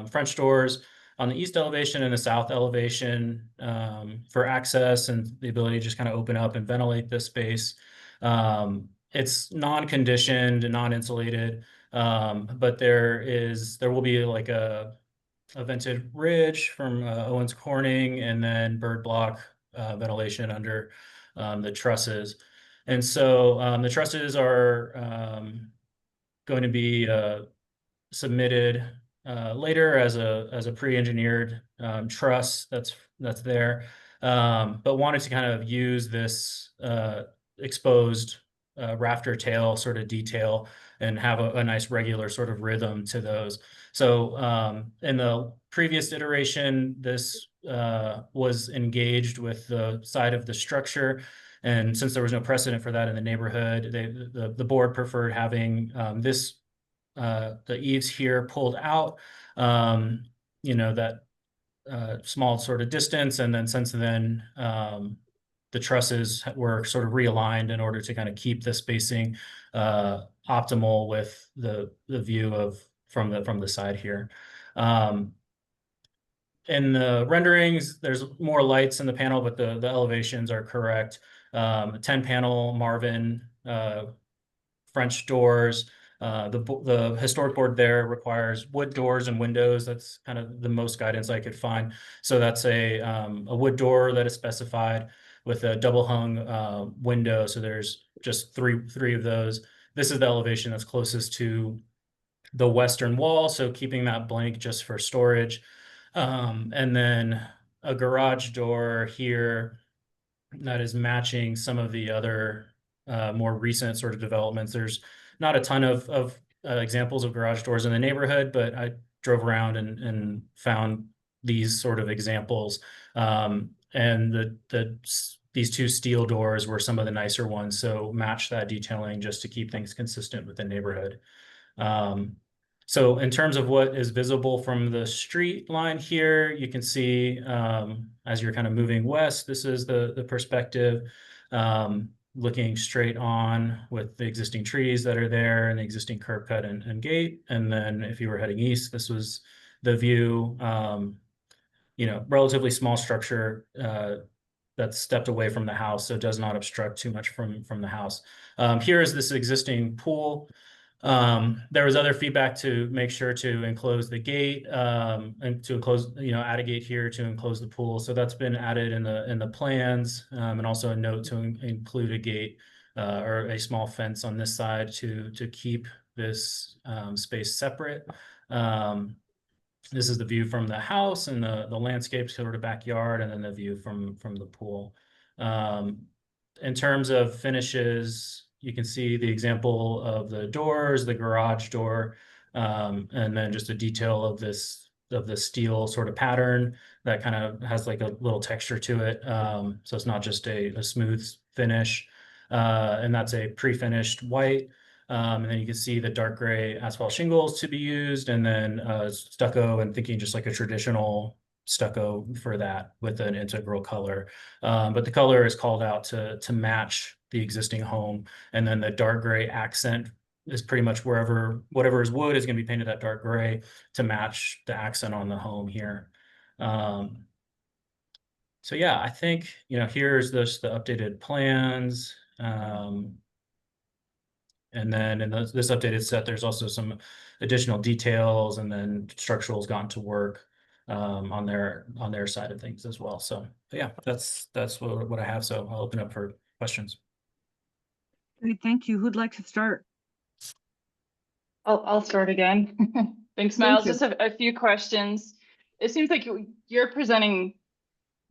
French doors on the east elevation and the south elevation for access and the ability to just kind of open up and ventilate this space. It's non-conditioned and non-insulated, but there will be like a vented ridge from Owens Corning, and then bird block ventilation under the trusses. And so the trusses are going to be submitted later as a pre-engineered truss that's there, but wanted to kind of use this exposed rafter tail sort of detail and have a nice regular sort of rhythm to those. So in the previous iteration, this was engaged with the side of the structure. And since there was no precedent for that in the neighborhood, the board preferred having the eaves here pulled out, that small sort of distance. And then since then, the trusses were sort of realigned in order to kind of keep the spacing optimal with the view from the side here. In the renderings, there's more lights in the panel, but the elevations are correct. 10-panel Marvin French doors. The historic board there requires wood doors and windows. That's kind of the most guidance I could find. So that's a wood door that is specified with a double hung window. So there's just three of those. This is the elevation that's closest to the western wall, so keeping that blank just for storage. And then a garage door here that is matching some of the other more recent sort of developments. There's not a ton of examples of garage doors in the neighborhood, but I drove around and found these sort of examples. And these two steel doors were some of the nicer ones, so match that detailing just to keep things consistent with the neighborhood. So in terms of what is visible from the street line here, you can see as you're kind of moving west, this is the perspective, looking straight on with the existing trees that are there and the existing curb cut and gate. And then if you were heading east, this was the view, relatively small structure that's stepped away from the house, so it does not obstruct too much from the house. Here is this existing pool. There was other feedback to make sure to enclose the gate and to enclose, add a gate here to enclose the pool. So that's been added in the plans, and also a note to include a gate or a small fence on this side to keep this space separate. This is the view from the house and the landscape sort of backyard, and then the view from the pool. In terms of finishes, you can see the example of the doors, the garage door, and then just a detail of the steel sort of pattern that kind of has like a little texture to it. So it's not just a smooth finish, and that's a pre-finished white. And then you can see the dark gray asphalt shingles to be used, and then stucco, and thinking just like a traditional stucco for that with an integral color. But the color is called out to match the existing home. And then the dark gray accent is pretty much whatever is wood is going to be painted that dark gray to match the accent on the home here. So yeah, I think, here's the updated plans. And then in this updated set, there's also some additional details, and then structural's gone to work on their side of things as well. So yeah, that's what I have. So I'll open up for questions. Great, thank you. Who'd like to start? I'll start again. Thanks, Thank Miles. you. Just a few questions. It seems like you're presenting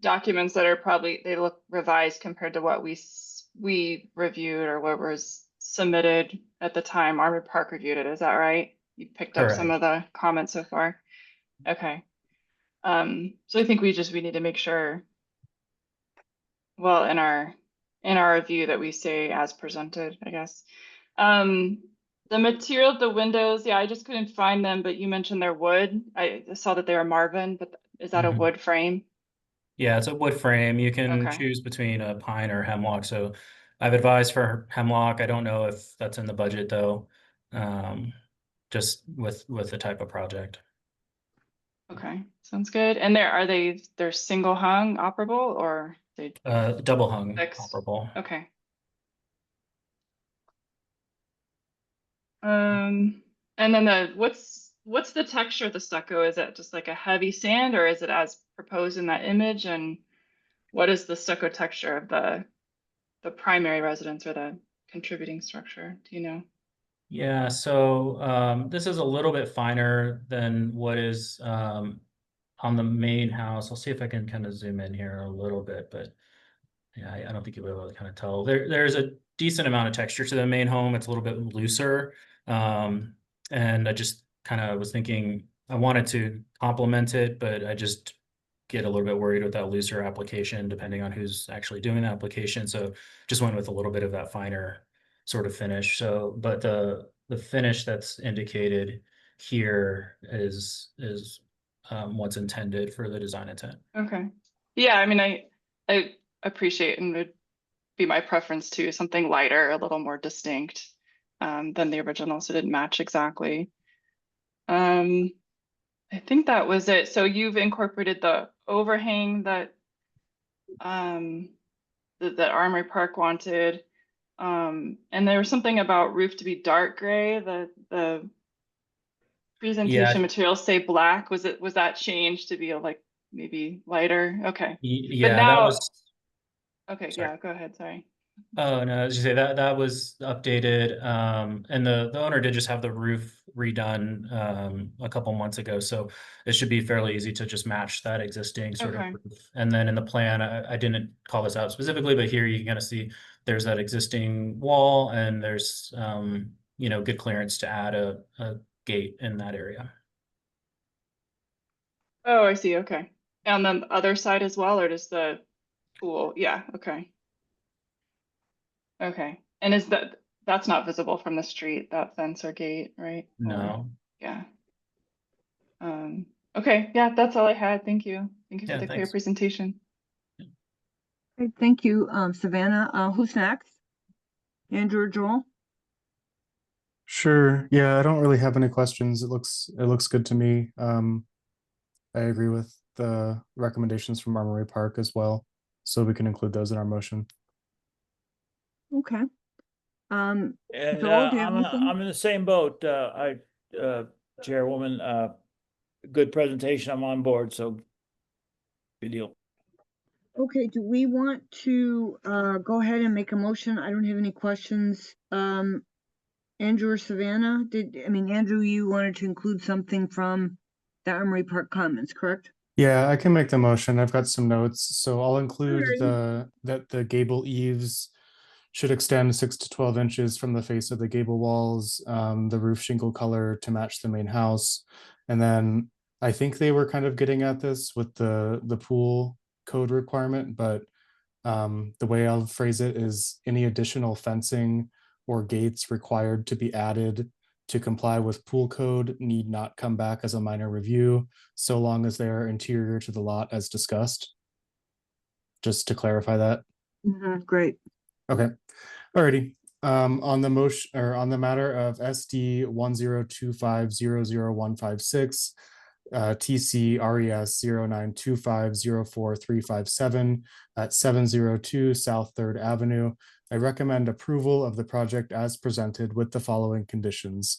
documents that are they look revised compared to what we reviewed or what was submitted at the time Armored Park reviewed it. Is that right? You picked up some of the comments so far. Okay. So I think we need to make sure, well, in our review that we say as presented, I guess. The material of the windows, yeah, I just couldn't find them, but you mentioned they're wood. I saw that they were Marvin, but is that a Mhm. wood frame? Yeah, it's a wood frame. You can Okay. choose between a pine or hemlock. So I've advised for hemlock. I don't know if that's in the budget though. Just with the type of project. Okay, sounds good. And they're single hung operable or they Double hung fixed? operable. Okay. And then what's the texture of the stucco? Is it just like a heavy sand or is it as proposed in that image? And what is the stucco texture of the primary residence or the contributing structure? Do you know? Yeah, so this is a little bit finer than what is on the main house. I'll see if I can kind of zoom in here a little bit, but yeah, I don't think you'll be able to kind of tell. There's a decent amount of texture to the main home. It's a little bit looser. And I just kind of was thinking I wanted to complement it, but I just get a little bit worried with that looser application, depending on who's actually doing the application. So just went with a little bit of that finer sort of finish. So, but the finish that's indicated here is what's intended for the design intent. Okay. Yeah, I mean, I appreciate and would be my preference too, something lighter, a little more distinct than the original, so it didn't match exactly. I think that was it. So you've incorporated the overhang that that Armory Park wanted. And there was something about roof to be dark gray. The presentation materials say black. Was that changed to be like maybe lighter? Okay. But Yeah, that now, was. okay, Sorry. yeah, go ahead. Sorry. Oh, no, as you say, that was updated. And the owner did just have the roof redone a couple months ago. So it should be fairly easy to just match that existing sort of Okay. roof. And then in the plan, I didn't call this out specifically, but here you can kind of see there's that existing wall and there's good clearance to add a gate in that area. Oh, I see. Okay. And then the other side as well, or just the pool? Yeah. Okay. Okay. And that's not visible from the street, that fence or gate, right? Or, No. yeah. Okay. Yeah, that's all I had. Thank you. Thank you for Yeah, the clear thanks. presentation. Okay, thank you, Savannah. Who's next? Andrew or Joel? Sure. Yeah, I don't really have any questions. It looks good to me. I agree with the recommendations from Armory Park as well, so we can include those in our motion. Okay. And Joel, do you have anything? I'm in the same boat. Chairwoman, good presentation. I'm on board, so good deal. Okay, do we want to go ahead and make a motion? I don't have any questions. Andrew or Savannah, Andrew, you wanted to include something from the Armory Park comments, correct? Yeah, I can make the motion. I've got some notes, so I'll include Alrighty. that the gable eaves should extend 6 to 12 inches from the face of the gable walls, the roof shingle color to match the main house. And then I think they were kind of getting at this with the pool code requirement, but the way I'll phrase it is any additional fencing or gates required to be added to comply with pool code need not come back as a minor review, so long as they are interior to the lot as discussed. Just to clarify that. Great. Okay. Alrighty. On the motion or on the matter of SD 1025000156, TC RES 0925044357 at 702 South 3rd Avenue, I recommend approval of the project as presented with the following conditions.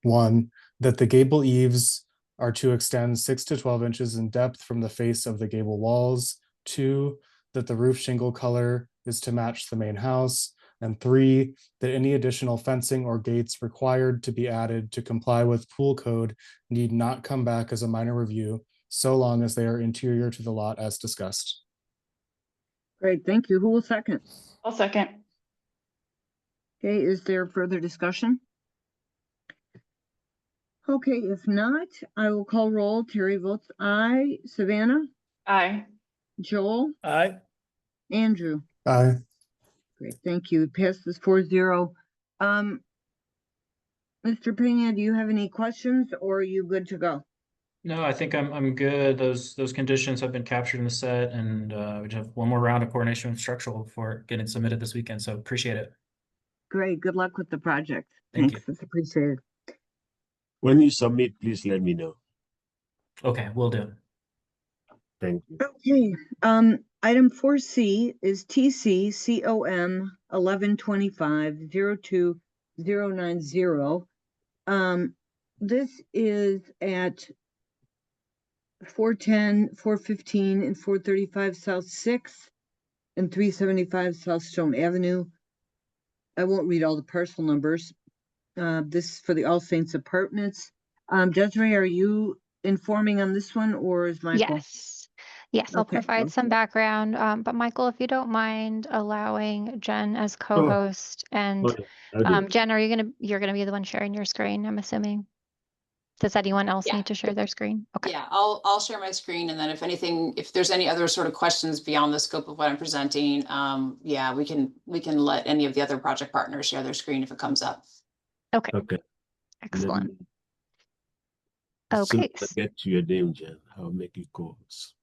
1, that the gable eaves are to extend 6 to 12 inches in depth from the face of the gable walls. 2, that the roof shingle color is to match the main house. And 3, that any additional fencing or gates required to be added to comply with pool code need not come back as a minor review, so long as they are interior to the lot as discussed. Great, thank you. Who will second? I'll second. Okay, is there further discussion? Okay, if not, I will call roll. Terry votes aye. Savannah, Aye. Joel, Aye. Andrew. Aye. Great, thank you. Passes 4-0. Mr. Pena, do you have any questions or are you good to go? No, I think I'm good. Those conditions have been captured in the set, and we just have one more round of coordination with structural before getting submitted this weekend. So appreciate it. Great, good luck with the project. Thank Thanks, it's appreciated. When you submit, please let me know. Okay, will do. Thank you. Okay, item 4C is TCCOM 1125-02090. This is at 410, 415, and 435 South 6th and 375 South Stone Avenue. I won't read all the parcel numbers. This is for the All Saints Apartments. Desiree, are you informing on this one or is Michael? Yes, I'll Okay, provide some background. But Michael, if you don't mind allowing Jen as co-host and Okay, I'll do. Jen, you're gonna be the one sharing your screen, I'm assuming. Does anyone else Yeah. need to share their screen? Okay. Yeah, I'll share my screen, and then if there's any other sort of questions beyond the scope of what I'm presenting, yeah, we can let any of the other project partners share their screen if it comes up. Okay. Okay. Excellent. As soon Okay. as I get to your name, Jen, I'll make you calls.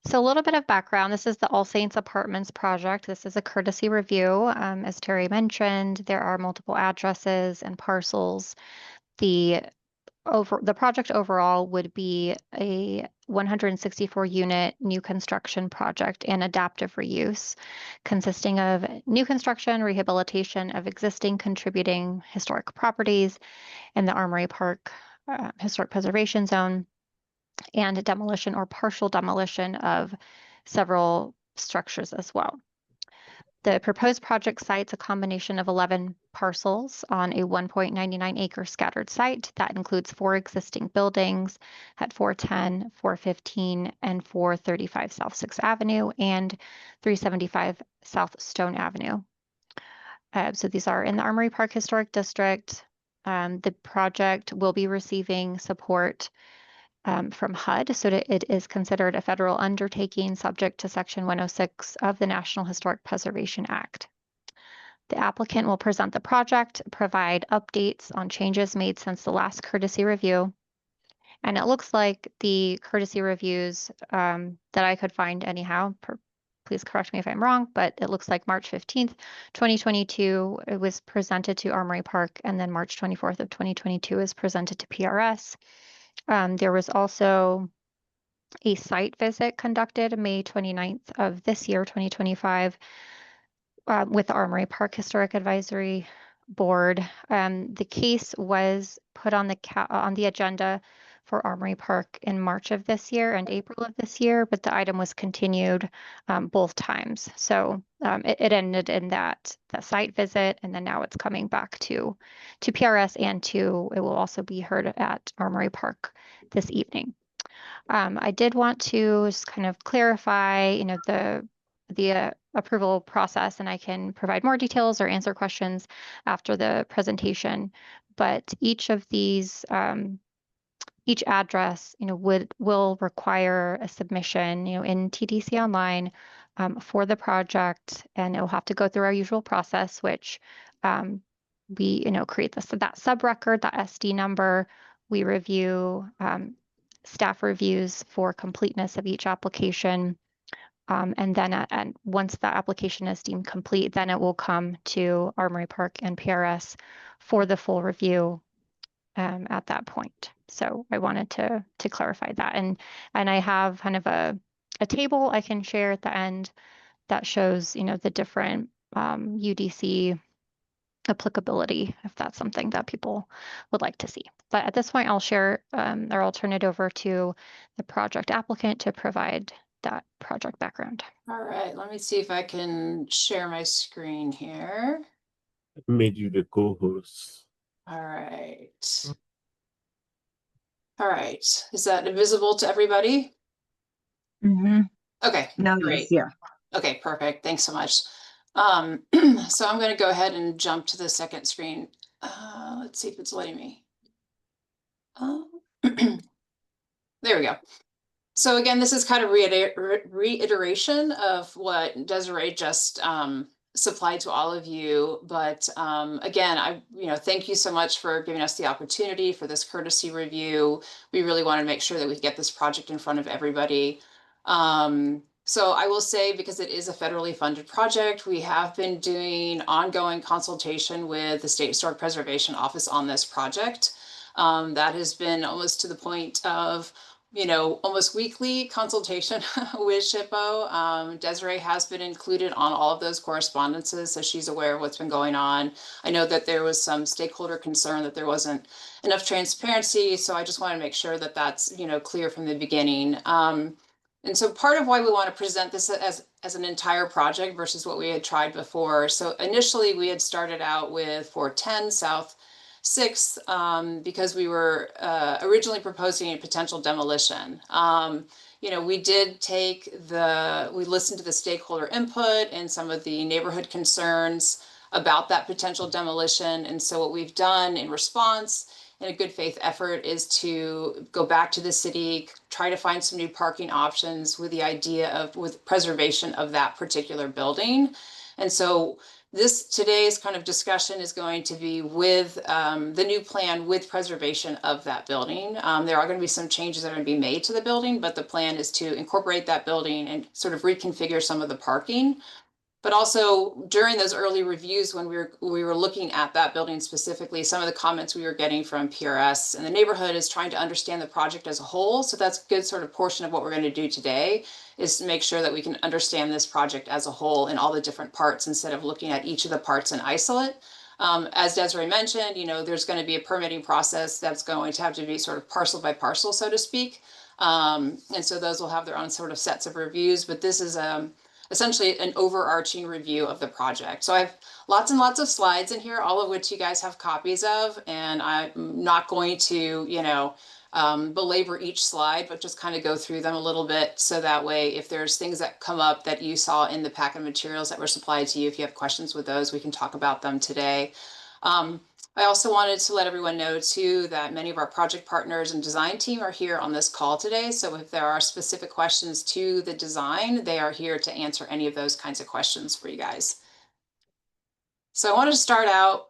So a little bit of background. This is the All Saints Apartments project. This is a courtesy review. As Terry mentioned, there are multiple addresses and parcels. The project overall would be a 164 unit new construction project and adaptive reuse, consisting of new construction, rehabilitation of existing contributing historic properties in the Armory Park Historic Preservation Zone, and demolition or partial demolition of several structures as well. The proposed project cites a combination of 11 parcels on a 1.99 acre scattered site that includes 4 existing buildings at 410, 415, and 435 South 6th Avenue and 375 South Stone Avenue. So these are in the Armory Park Historic District. The project will be receiving support from HUD, so it is considered a federal undertaking subject to Section 106 of the National Historic Preservation Act. The applicant will present the project, provide updates on changes made since the last courtesy review. And it looks like the courtesy reviews that I could find anyhow, please correct me if I'm wrong, but it looks like March 15th, 2022, it was presented to Armory Park, and then March 24th of 2022 is presented to PRS. There was also a site visit conducted May 29th of this year, 2025, with the Armory Park Historic Advisory Board. The case was put on the agenda for Armory Park in March of this year and April of this year, but the item was continued both times. So it ended in that site visit, and then now it's coming back to PRS, and it will also be heard at Armory Park this evening. I did want to just kind of clarify, the approval process, and I can provide more details or answer questions after the presentation. But each of these, each address, will require a submission, in TDC Online for the project, and it will have to go through our usual process, which we, create that sub-record, that SD number. We review staff reviews for completeness of each application. And then once the application is deemed complete, then it will come to Armory Park and PRS for the full review at that point. So I wanted to clarify that. And I have kind of a table I can share at the end that shows, the different UDC applicability, if that's something that people would like to see. But at this point, I'll share or I'll turn it over to the project applicant to provide that project background. All right, let me see if I can share my screen here. I made you the co-host. All right. All right, is that visible to everybody? Mm-hmm. Okay, No, great. yeah. Okay, perfect. Thanks so much. So I'm going to go ahead and jump to the second screen. Let's see if it's letting me. There we go. So again, this is kind of reiteration of what Desiree just supplied to all of you. But again, thank you so much for giving us the opportunity for this courtesy review. We really want to make sure that we get this project in front of everybody. So I will say, because it is a federally funded project, we have been doing ongoing consultation with the State Historic Preservation Office on this project. That has been almost to the point of almost weekly consultation with SHPO. Desiree has been included on all of those correspondences, so she's aware of what's been going on. I know that there was some stakeholder concern that there wasn't enough transparency, so I just want to make sure that that's clear from the beginning. And so part of why we want to present this as an entire project versus what we had tried before. So initially we had started out with 410 South 6th because we were originally proposing a potential demolition. We did we listened to the stakeholder input and some of the neighborhood concerns about that potential demolition. And so what we've done in response, in a good faith effort, is to go back to the city, try to find some new parking options with the idea of preservation of that particular building. And so today's kind of discussion is going to be with the new plan with preservation of that building. There are going to be some changes that are going to be made to the building, but the plan is to incorporate that building and sort of reconfigure some of the parking. But also during those early reviews, when we were looking at that building specifically, some of the comments we were getting from PRS and the neighborhood is trying to understand the project as a whole. So that's a good sort of portion of what we're going to do today, is to make sure that we can understand this project as a whole in all the different parts instead of looking at each of the parts in isolate. As Desiree mentioned, there's going to be a permitting process that's going to have to be sort of parcel by parcel, so to speak. And so those will have their own sort of sets of reviews, but this is essentially an overarching review of the project. So I have lots and lots of slides in here, all of which you guys have copies of, and I'm not going to, belabor each slide, but just kind of go through them a little bit. So that way, if there's things that come up that you saw in the packet of materials that were supplied to you, if you have questions with those, we can talk about them today. I also wanted to let everyone know too that many of our project partners and design team are here on this call today. So if there are specific questions to the design, they are here to answer any of those kinds of questions for you guys. So I wanted to start out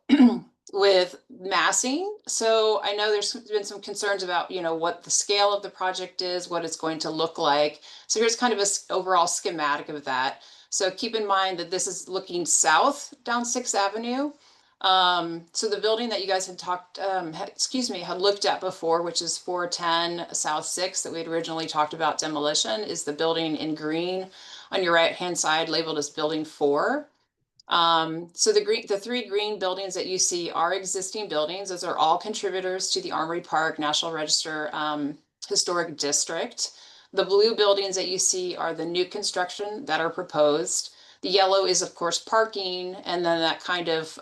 with massing. So I know there's been some concerns about, what the scale of the project is, what it's going to look like. So here's kind of an overall schematic of that. So keep in mind that this is looking south down 6th Avenue. So the building that you guys had had looked at before, which is 410 South 6th that we had originally talked about demolition, is the building in green on your right-hand side labeled as building 4. So the 3 green buildings that you see are existing buildings. Those are all contributors to the Armory Park National Register Historic District. The blue buildings that you see are the new construction that are proposed. The yellow is, of course, parking, and then that kind of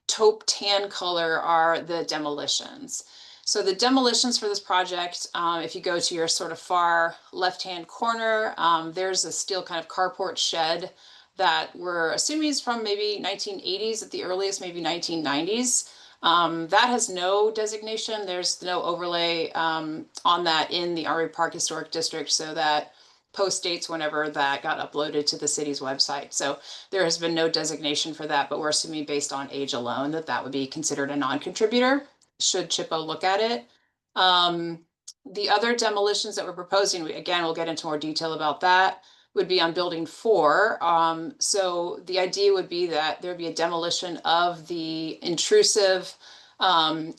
taupe tan color are the demolitions. So the demolitions for this project, if you go to your sort of far left-hand corner, there's a steel kind of carport shed that we're assuming is from maybe 1980s at the earliest, maybe 1990s. That has no designation. There's no overlay on that in the Armory Park Historic District, so that post dates whenever that got uploaded to the city's website. So there has been no designation for that, but we're assuming based on age alone that would be considered a non-contributor, should SHPO look at it. The other demolitions that we're proposing, again, we'll get into more detail about that, would be on building 4. So the idea would be that there'd be a demolition of the intrusive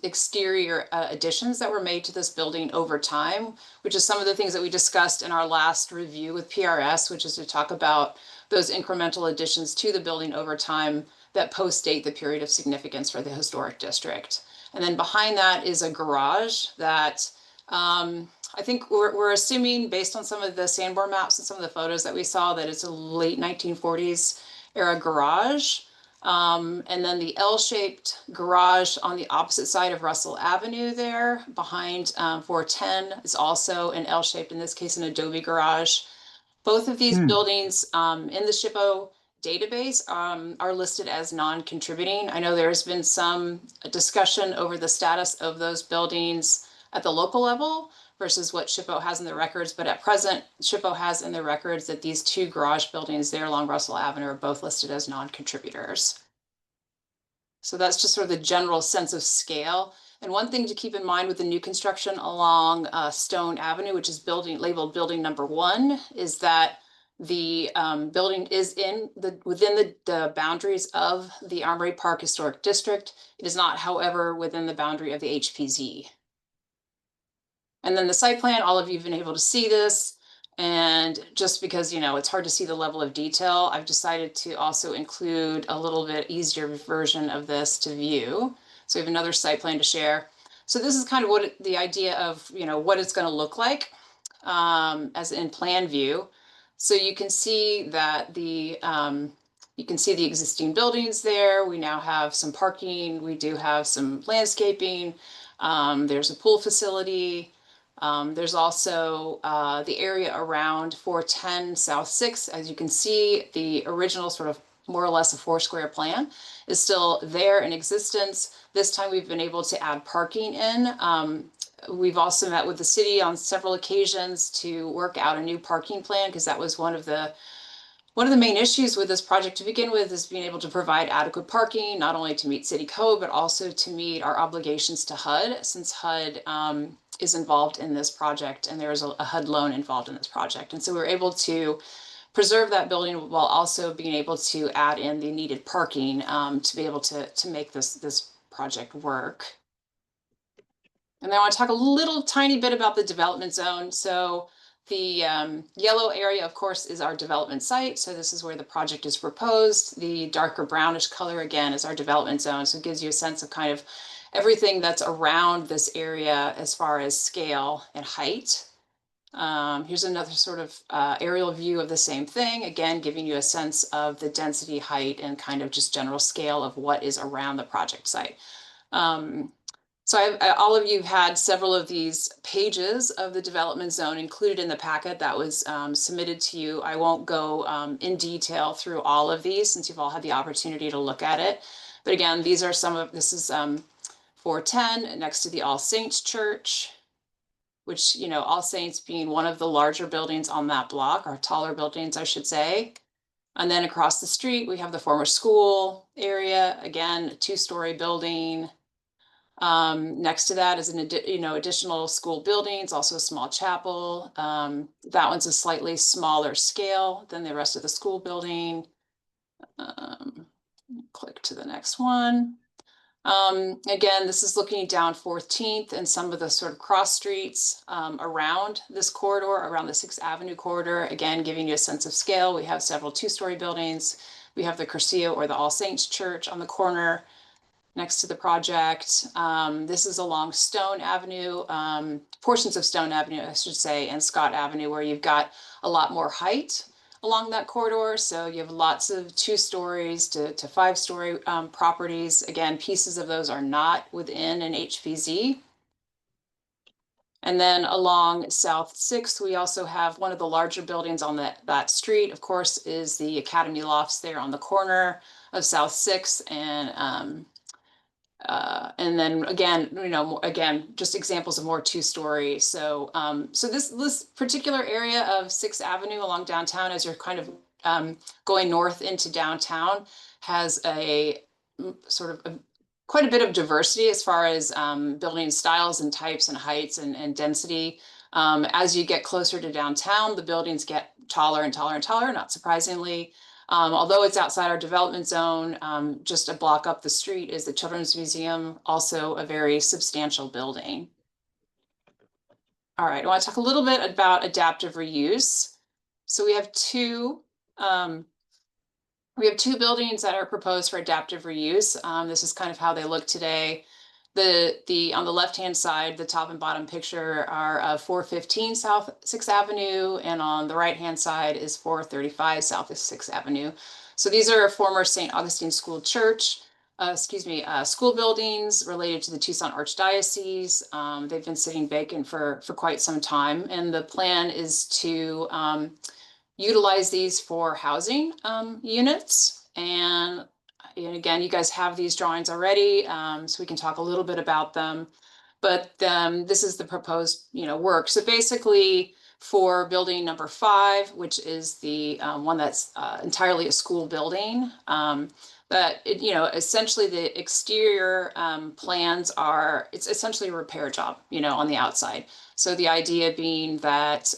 exterior additions that were made to this building over time, which is some of the things that we discussed in our last review with PRS, which is to talk about those incremental additions to the building over time that post-date the period of significance for the historic district. And then behind that is a garage that I think we're assuming, based on some of the Sanborn maps and some of the photos that we saw, that it's a late 1940s era garage. And then the L-shaped garage on the opposite side of Russell Avenue there behind 410 is also an L-shaped, in this case, an adobe garage. Both of these buildings in the SHPO database are listed as non-contributing. I know there's been some discussion over the status of those buildings at the local level versus what SHPO has in the records, but at present, SHPO has in the records that these two garage buildings there along Russell Avenue are both listed as non-contributors. So that's just sort of the general sense of scale. And one thing to keep in mind with the new construction along Stone Avenue, which is labeled building number 1, is that the building is within the boundaries of the Armory Park Historic District. It is not, however, within the boundary of the HPZ. And then the site plan, all of you have been able to see this. And just because, you know, it's hard to see the level of detail, I've decided to also include a little bit easier version of this to view. So we have another site plan to share. So this is kind of what the idea of, you know, what it's going to look like as in plan view. So you can see that you can see the existing buildings there. We now have some parking. We do have some landscaping. There's a pool facility. There's also the area around 410 South 6. As you can see, the original sort of more or less a 4-square plan is still there in existence. This time we've been able to add parking in. We've also met with the city on several occasions to work out a new parking plan, because that was one of the main issues with this project to begin with, is being able to provide adequate parking, not only to meet city code, but also to meet our obligations to HUD, since HUD is involved in this project and there is a HUD loan involved in this project. And so we were able to preserve that building while also being able to add in the needed parking to be able to make this project work. And then I want to talk a little tiny bit about the development zone. So the yellow area, of course, is our development site. So this is where the project is proposed. The darker brownish color, again, is our development zone. So it gives you a sense of kind of everything that's around this area as far as scale and height. Here's another sort of aerial view of the same thing, again, giving you a sense of the density, height, and kind of just general scale of what is around the project site. So all of you have had several of these pages of the development zone included in the packet that was submitted to you. I won't go in detail through all of these since you've all had the opportunity to look at it. But again, these are this is 410 next to the All Saints Church, which, you know, All Saints being one of the larger buildings on that block, or taller buildings, I should say. And then across the street, we have the former school area, again, a 2-story building. Next to that is additional school buildings, also a small chapel. That one's a slightly smaller scale than the rest of the school building. Click to the next one. Again, this is looking down 14th and some of the sort of cross streets around this corridor, around the 6th Avenue corridor, again, giving you a sense of scale. We have several 2-story buildings. We have the Cursillo or the All Saints Church on the corner next to the project. This is along Stone Avenue, portions of Stone Avenue, I should say, and Scott Avenue, where you've got a lot more height along that corridor. So you have lots of 2 stories to 5-story properties. Again, pieces of those are not within an HPZ. And then along South 6th, we also have one of the larger buildings on that street, of course, is the Academy Lofts there on the corner of South 6th. And then again, again, just examples of more 2-story. So, so this particular area of 6th Avenue along downtown, as you're kind of going north into downtown, has a sort of quite a bit of diversity as far as building styles and types and heights and density. As you get closer to downtown, the buildings get taller and taller and taller, not surprisingly. Although it's outside our development zone, just a block up the street is the Children's Museum, also a very substantial building. All right, I want to talk a little bit about adaptive reuse. So we have two buildings that are proposed for adaptive reuse. This is kind of how they look today. On the left-hand side, the top and bottom picture are 415 South 6th Avenue, and on the right-hand side is 435 South 6th Avenue. So these are former St. Augustine School Church, school buildings related to the Tucson Archdiocese. They've been sitting vacant for quite some time, and the plan is to utilize these for housing units. And again, you guys have these drawings already, so we can talk a little bit about them. But this is the proposed, work. So basically, for building number 5, which is the one that's entirely a school building, but essentially the exterior plans are, it's essentially a repair job, on the outside. So the idea being that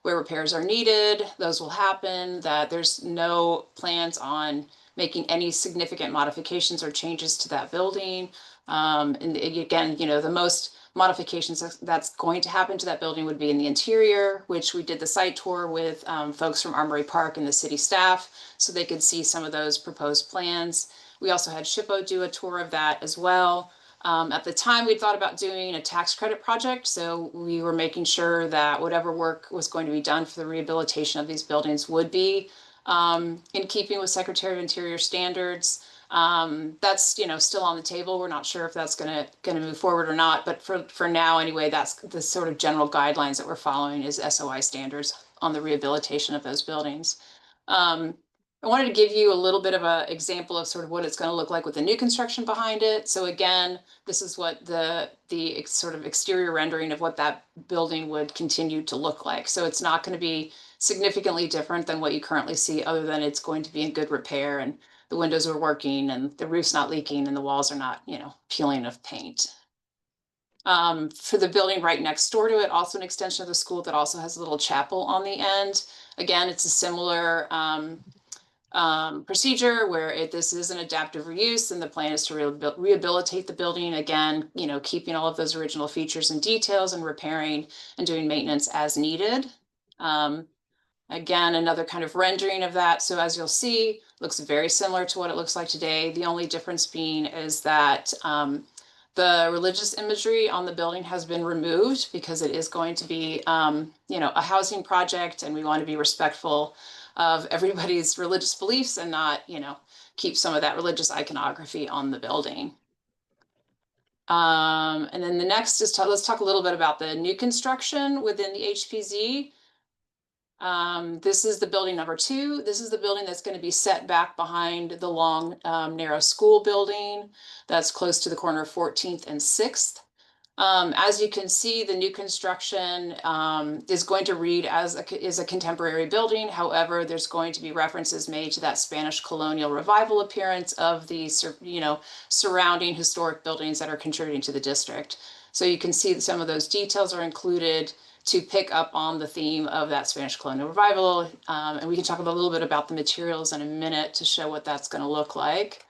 where repairs are needed, those will happen, that there's no plans on making any significant modifications or changes to that building. And again, the most modifications that's going to happen to that building would be in the interior, which we did the site tour with folks from Armory Park and the city staff, so they could see some of those proposed plans. We also had SHPO do a tour of that as well. At the time, we thought about doing a tax credit project, so we were making sure that whatever work was going to be done for the rehabilitation of these buildings would be in keeping with Secretary of Interior standards. That's still on the table. We're not sure if that's gonna move forward or not, but for now anyway, that's the sort of general guidelines that we're following is SOI standards on the rehabilitation of those buildings. I wanted to give you a little bit of an example of sort of what it's going to look like with the new construction behind it. So again, this is what the sort of exterior rendering of what that building would continue to look like. So it's not going to be significantly different than what you currently see, other than it's going to be in good repair and the windows are working and the roof's not leaking and the walls are not, peeling of paint. For the building right next door to it, also an extension of the school that also has a little chapel on the end. Again, it's a similar procedure where this is an adaptive reuse, and the plan is to rehabilitate the building again, keeping all of those original features and details and repairing and doing maintenance as needed. Again, another kind of rendering of that. So as you'll see, looks very similar to what it looks like today. The only difference being is that the religious imagery on the building has been removed because it is going to be, a housing project, and we want to be respectful of everybody's religious beliefs and not, keep some of that religious iconography on the building. And then the next is let's talk a little bit about the new construction within the HPZ. This is the building number 2. This is the building that's going to be set back behind the long, narrow school building that's close to the corner of 14th and 6th. As you can see, the new construction is going to read as a contemporary building. However, there's going to be references made to that Spanish colonial revival appearance of the surrounding historic buildings that are contributing to the district. So you can see that some of those details are included to pick up on the theme of that Spanish colonial revival. And we can talk a little bit about the materials in a minute to show what that's going to look like.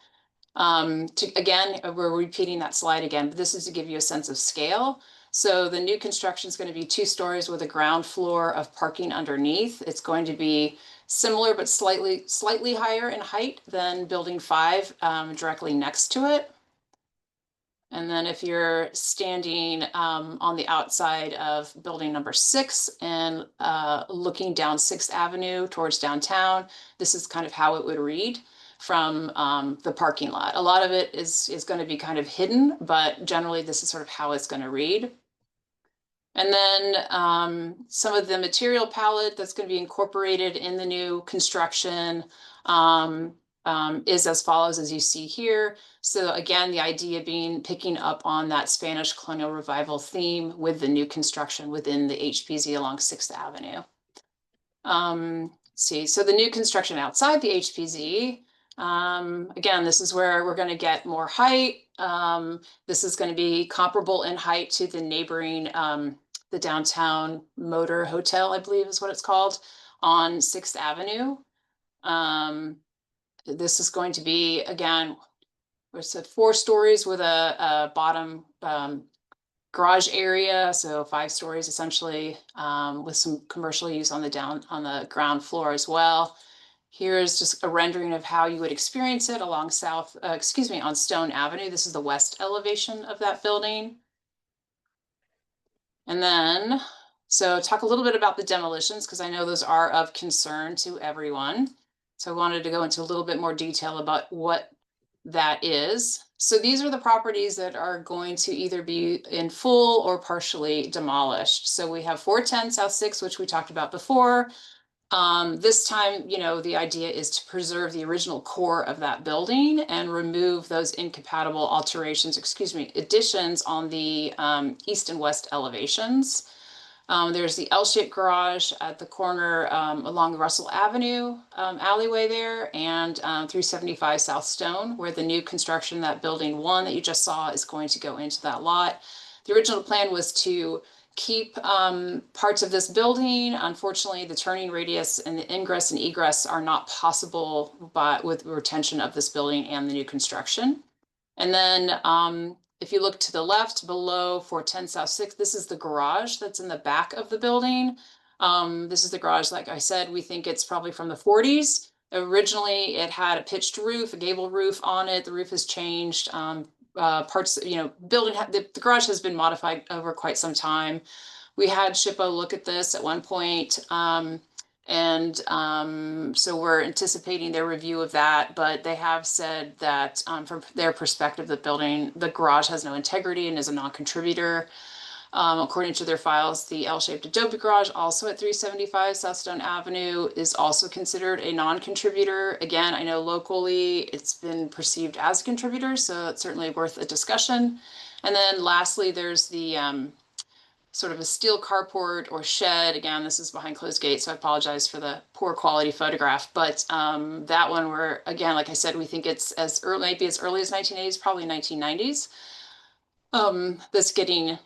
Again, we're repeating that slide again, but this is to give you a sense of scale. So the new construction is going to be 2 stories with a ground floor of parking underneath. It's going to be similar but slightly higher in height than building 5 directly next to it. And then if you're standing on the outside of building number 6 and looking down 6th Avenue towards downtown, this is kind of how it would read from the parking lot. A lot of it is going to be kind of hidden, but generally this is sort of how it's going to read. And then some of the material palette that's going to be incorporated in the new construction is as follows, as you see here. So again, the idea being picking up on that Spanish colonial revival theme with the new construction within the HPZ along 6th Avenue. So the new construction outside the HPZ, again, this is where we're going to get more height. This is going to be comparable in height to the neighboring, the downtown Motor Hotel, I believe is what it's called, on 6th Avenue. This is going to be, again, it's 4 stories with a bottom garage area, so 5 stories essentially, with some commercial use on the ground floor as well. Here's just a rendering of how you would experience it along on Stone Avenue. This is the west elevation of that building. And then, so talk a little bit about the demolitions, because I know those are of concern to everyone. So I wanted to go into a little bit more detail about what that is. So these are the properties that are going to either be in full or partially demolished. So we have 410 South 6, which we talked about before. This time, you know, the idea is to preserve the original core of that building and remove those incompatible additions on the east and west elevations. There's the L-shaped garage at the corner along Russell Avenue alleyway there, and 375 South Stone, where the new construction, that building 1 that you just saw, is going to go into that lot. The original plan was to keep parts of this building. Unfortunately, the turning radius and the ingress and egress are not possible with retention of this building and the new construction. And then if you look to the left below 410 South 6th, this is the garage that's in the back of the building. This is the garage, like I said, we think it's probably from the 40s. Originally, it had a pitched roof, a gable roof on it. The roof has changed. Parts, you know, the garage has been modified over quite some time. We had SHPO look at this at one point. So we're anticipating their review of that, but they have said that from their perspective, the garage has no integrity and is a non-contributor. According to their files, the L-shaped adobe garage, also at 375 South Stone Avenue, is also considered a non-contributor. Again, I know locally it's been perceived as a contributor, so it's certainly worth a discussion. And then lastly, there's the sort of a steel carport or shed. Again, this is behind closed gates, so I apologize for the poor quality photograph. But that one, where again, like I said, we think it's as early, maybe as early as 1980s, probably 1990s. That's getting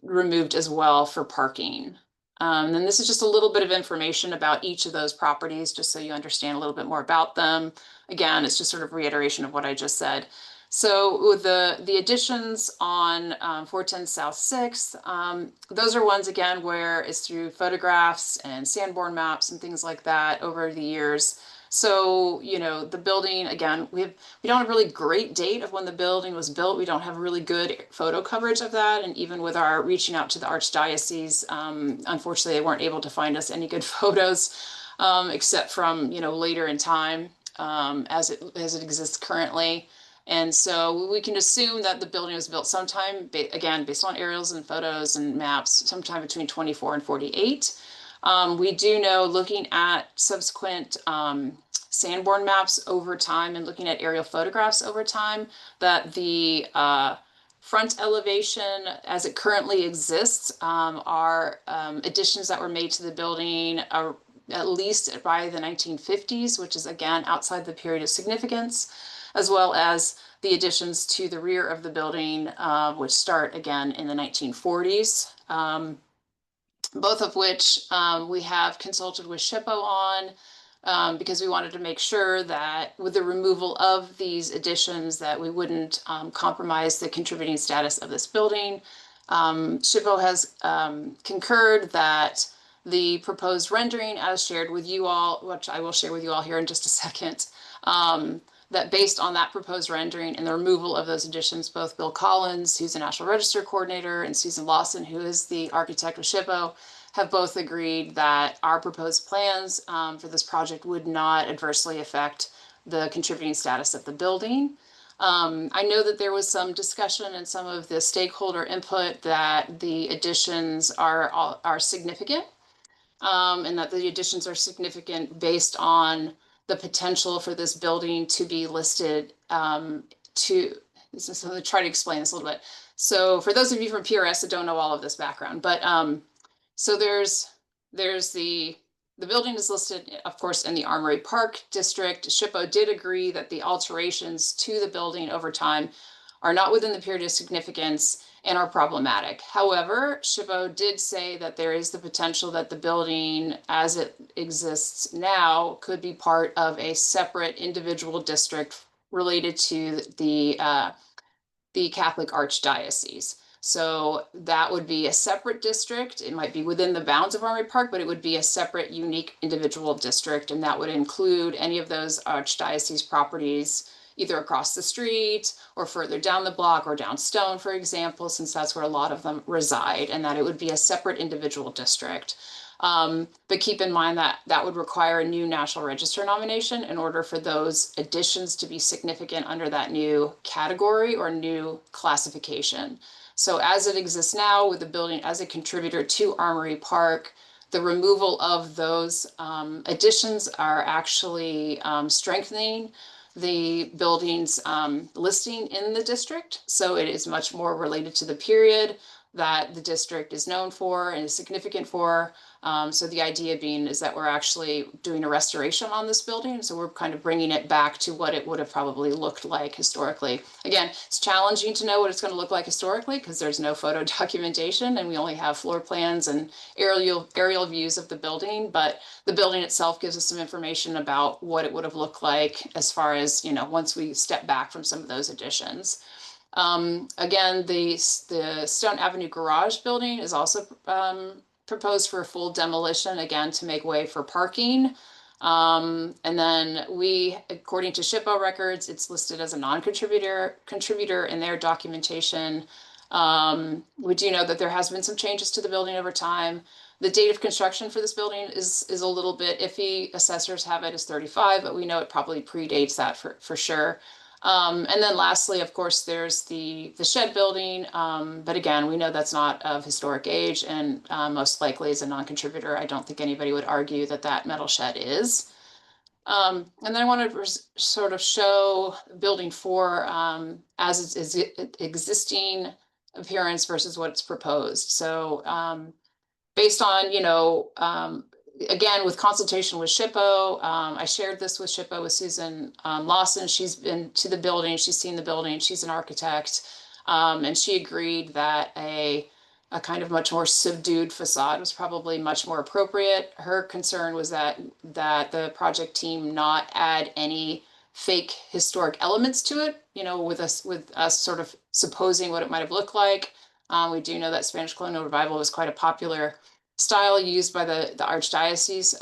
removed as well for parking. And this is just a little bit of information about each of those properties, just so you understand a little bit more about them. Again, it's just sort of reiteration of what I just said. So with the additions on 410 South 6th, those are ones, again, where it's through photographs and Sanborn maps and things like that over the years. So, you know, the building, again, we don't have a really great date of when the building was built. We don't have really good photo coverage of that. And even with our reaching out to the Archdiocese, unfortunately, they weren't able to find us any good photos, except from, you know, later in time, as it exists currently. And so we can assume that the building was built sometime, again, based on aerials and photos and maps, sometime between 24 and 48. We do know, looking at subsequent Sanborn maps over time and looking at aerial photographs over time, that the front elevation as it currently exists are additions that were made to the building at least by the 1950s, which is, again, outside the period of significance, as well as the additions to the rear of the building, which start again in the 1940s. Both of which we have consulted with SHPO on, because we wanted to make sure that with the removal of these additions that we wouldn't compromise the contributing status of this building. SHPO has concurred that the proposed rendering as shared with you all, which I will share with you all here in just a second, that based on that proposed rendering and the removal of those additions, both Bill Collins, who's the National Register Coordinator, and Susan Lawson, who is the architect with SHPO, have both agreed that our proposed plans for this project would not adversely affect the contributing status of the building. I know that there was some discussion and some of the stakeholder input that the additions are significant, and that the additions are significant based on the potential for this building to be listed so I'm going to try to explain this a little bit. So for those of you from PRS that don't know all of this background, but so there's the building is listed, of course, in the Armory Park District. SHPO did agree that the alterations to the building over time are not within the period of significance and are problematic. However, SHPO did say that there is the potential that the building as it exists now could be part of a separate individual district related to the Catholic Archdiocese. So that would be a separate district. It might be within the bounds of Armory Park, but it would be a separate, unique individual district. And that would include any of those Archdiocese properties, either across the street or further down the block or down Stone, for example, since that's where a lot of them reside, and that it would be a separate individual district. But keep in mind that that would require a new National Register nomination in order for those additions to be significant under that new category or new classification. So as it exists now with the building as a contributor to Armory Park, the removal of those additions are actually strengthening the building's listing in the district. So it is much more related to the period that the district is known for and is significant for. So the idea being is that we're actually doing a restoration on this building. So we're kind of bringing it back to what it would have probably looked like historically. Again, it's challenging to know what it's going to look like historically because there's no photo documentation and we only have floor plans and aerial views of the building. But the building itself gives us some information about what it would have looked like as far as, you know, once we step back from some of those additions. Again, the Stone Avenue Garage building is also proposed for full demolition, again, to make way for parking. And then according to SHPO records, it's listed as a contributor in their documentation. We do know that there has been some changes to the building over time. The date of construction for this building is a little bit iffy. Assessors have it as 35, but we know it probably predates that for sure. And then lastly, of course, there's the shed building. But again, we know that's not of historic age and most likely is a non-contributor. I don't think anybody would argue that that metal shed is. And then I wanted to sort of show building 4 as its existing appearance versus what's proposed. So based on, you know, again, with consultation with SHPO, I shared this with SHPO with Susan Lawson. She's been to the building, she's seen the building, she's an architect, and she agreed that a kind of much more subdued facade was probably much more appropriate. Her concern was that the project team not add any fake historic elements to it, you know, with us sort of supposing what it might have looked like. We do know that Spanish colonial revival was quite a popular style used by the archdiocese,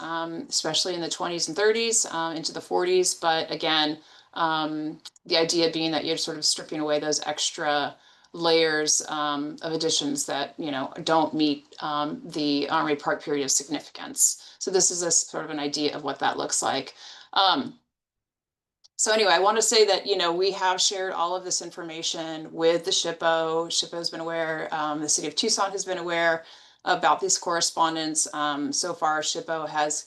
especially in the 20s and 30s into the 40s. But again, the idea being that you're sort of stripping away those extra layers of additions that, you know, don't meet the Armory Park period of significance. So this is a sort of an idea of what that looks like. So anyway, I want to say that, you know, we have shared all of this information with the SHPO. SHPO has been aware, the city of Tucson has been aware about this correspondence. So far, SHPO has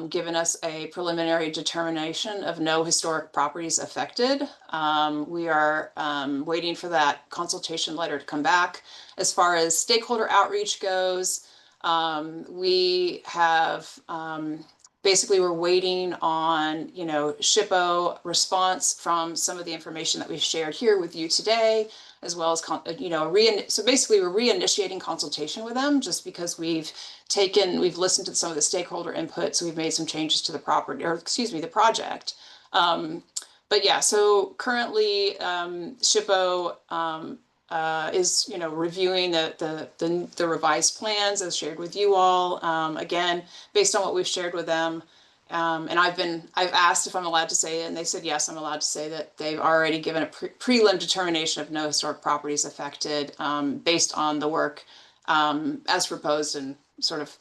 given us a preliminary determination of no historic properties affected. We are waiting for that consultation letter to come back. As far as stakeholder outreach goes, we have basically we're waiting on, you know, SHPO response from some of the information that we've shared here with you today, as well as, you know, so basically we're reinitiating consultation with them just because we've listened to some of the stakeholder input. So we've made some changes to the the project. But yeah, so currently SHPO is, you know, reviewing the revised plans as shared with you all. Again, based on what we've shared with them. And I've asked if I'm allowed to say it, and they said, yes, I'm allowed to say that they've already given a prelim determination of no historic properties affected based on the work as proposed and sort of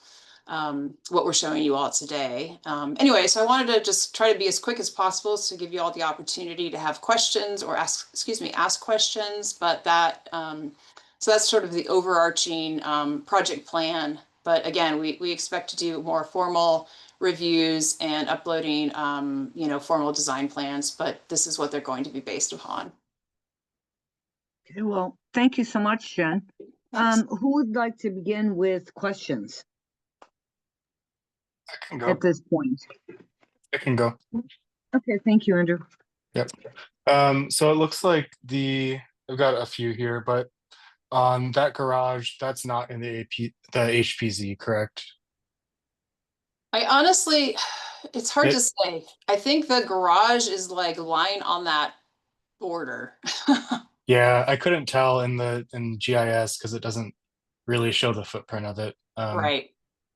what we're showing you all today. Anyway, so I wanted to just try to be as quick as possible to give you all the opportunity to have questions or ask questions, but that, so that's sort of the overarching project plan. But again, we expect to do more formal reviews and uploading, you know, formal design plans, but this is what they're going to be based upon. Okay, well, thank you so much, Jen. Who would like to begin with questions I can go. at this point? I can go. Okay, thank you, Andrew. Yep. So it looks like I've got a few here, but on that garage, that's not in the HPZ, correct? I honestly, it's hard to say. I think the garage is like lying on that border. Yeah, I couldn't tell in GIS because it doesn't really show the footprint of it. Right.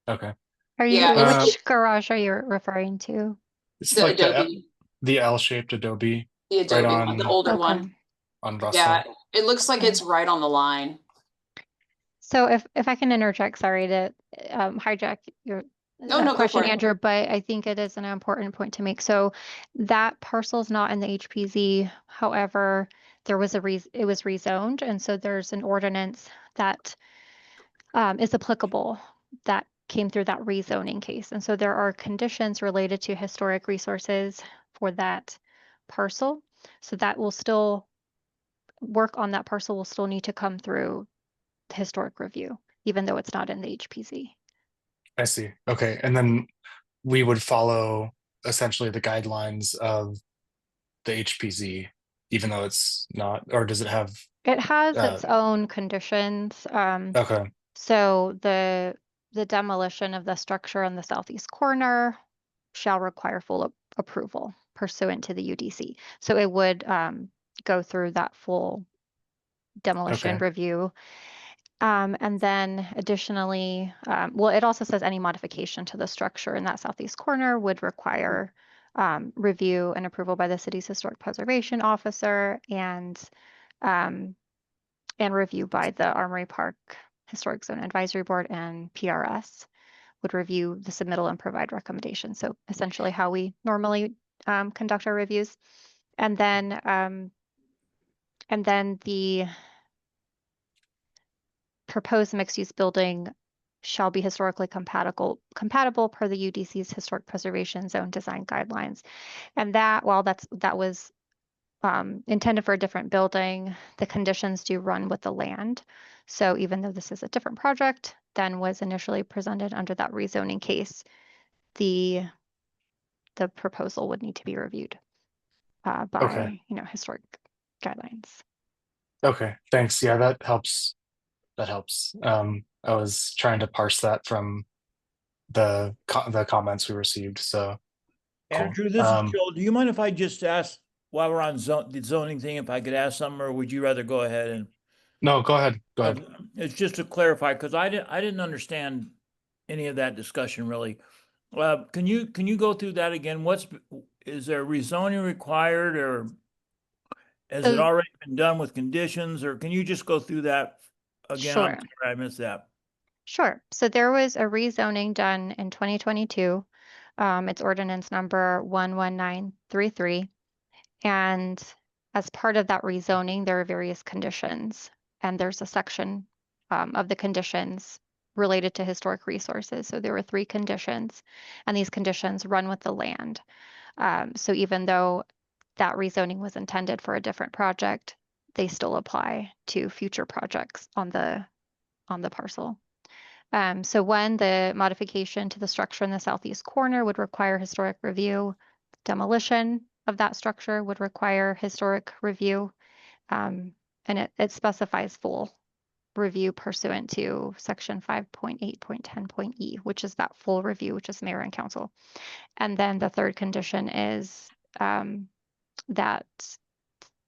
Okay. Yeah, Which garage are you referring to? It's the like Adobe, the L-shaped Adobe the Adobe right one, the older one. on Russell. Yeah, it looks like Okay. it's right on the line. So if I can interject, sorry to hijack your No, go question, for it. Andrew, but I think it is an important point to make. So that parcel is not in the HPZ. However, there was it was rezoned, and so there's an ordinance that is applicable that came through that rezoning case. And so there are conditions related to historic resources for that parcel. So that will still, work on that parcel will still need to come through the historic review, even though it's not in the HPZ. I see. Okay. And then we would follow essentially the guidelines of the HPZ, even though it's not, or does it have, It has its own conditions. okay, So the demolition of the structure in the southeast corner shall require full approval pursuant to the UDC. So it would go through that full demolition okay, review. And then additionally, well, it also says any modification to the structure in that southeast corner would require review and approval by the city's historic preservation officer and review by the Armory Park Historic Zone Advisory Board, and PRS would review the submittal and provide recommendations. So essentially how we normally conduct our reviews. And then the proposed mixed-use building shall be historically compatible per the UDC's historic preservation zone design guidelines. And that, while that was intended for a different building, the conditions do run with the land. So even though this is a different project than was initially presented under that rezoning case, the proposal would need to be reviewed by, okay, historic guidelines. okay. Thanks. Yeah, that helps. That helps. I was trying to parse that from the comments we received. So cool. Andrew, this is Joel. Do you mind if I just ask, while we're on the zoning thing, if I could ask something, or would you rather go ahead and? No, go ahead. Go ahead. It's just to clarify, because I didn't understand any of that discussion really. Can you go through that again? Is there rezoning required, or has it already been done with conditions, or can you just go through that again? Sure. I'm sorry, I missed that. Sure. So there was a rezoning done in 2022. It's ordinance number 11933. And as part of that rezoning, there are various conditions. And there's a section of the conditions related to historic resources. So there were 3 conditions, and these conditions run with the land. So even though that rezoning was intended for a different project, they still apply to future projects on the parcel. So one, the modification to the structure in the southeast corner would require historic review. Demolition of that structure would require historic review. And it specifies full review pursuant to section 5.8.10.e, which is that full review, which is mayor and council. And then the third condition is that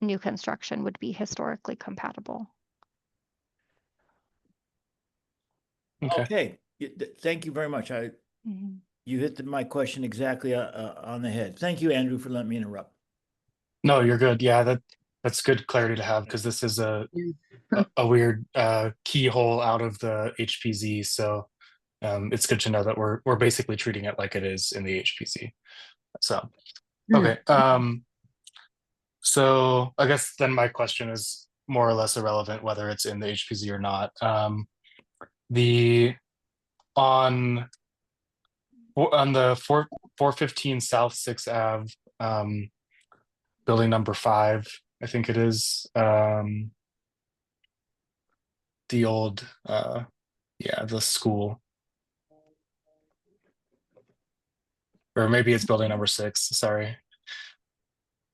new construction would be historically compatible. Okay. Thank you very much. You hit my question exactly on the head. Thank you, Andrew, for letting me interrupt. No, you're good. Yeah, that's good clarity to have, because this is a weird keyhole out of the HPZ. So it's good to know that we're basically treating it like it is in the HPZ. So okay. So I guess then my question is more or less irrelevant whether it's in the HPZ or not. On the 415 South 6th Ave, building number 5, I think it is, the old the school, or maybe it's building number 6, sorry.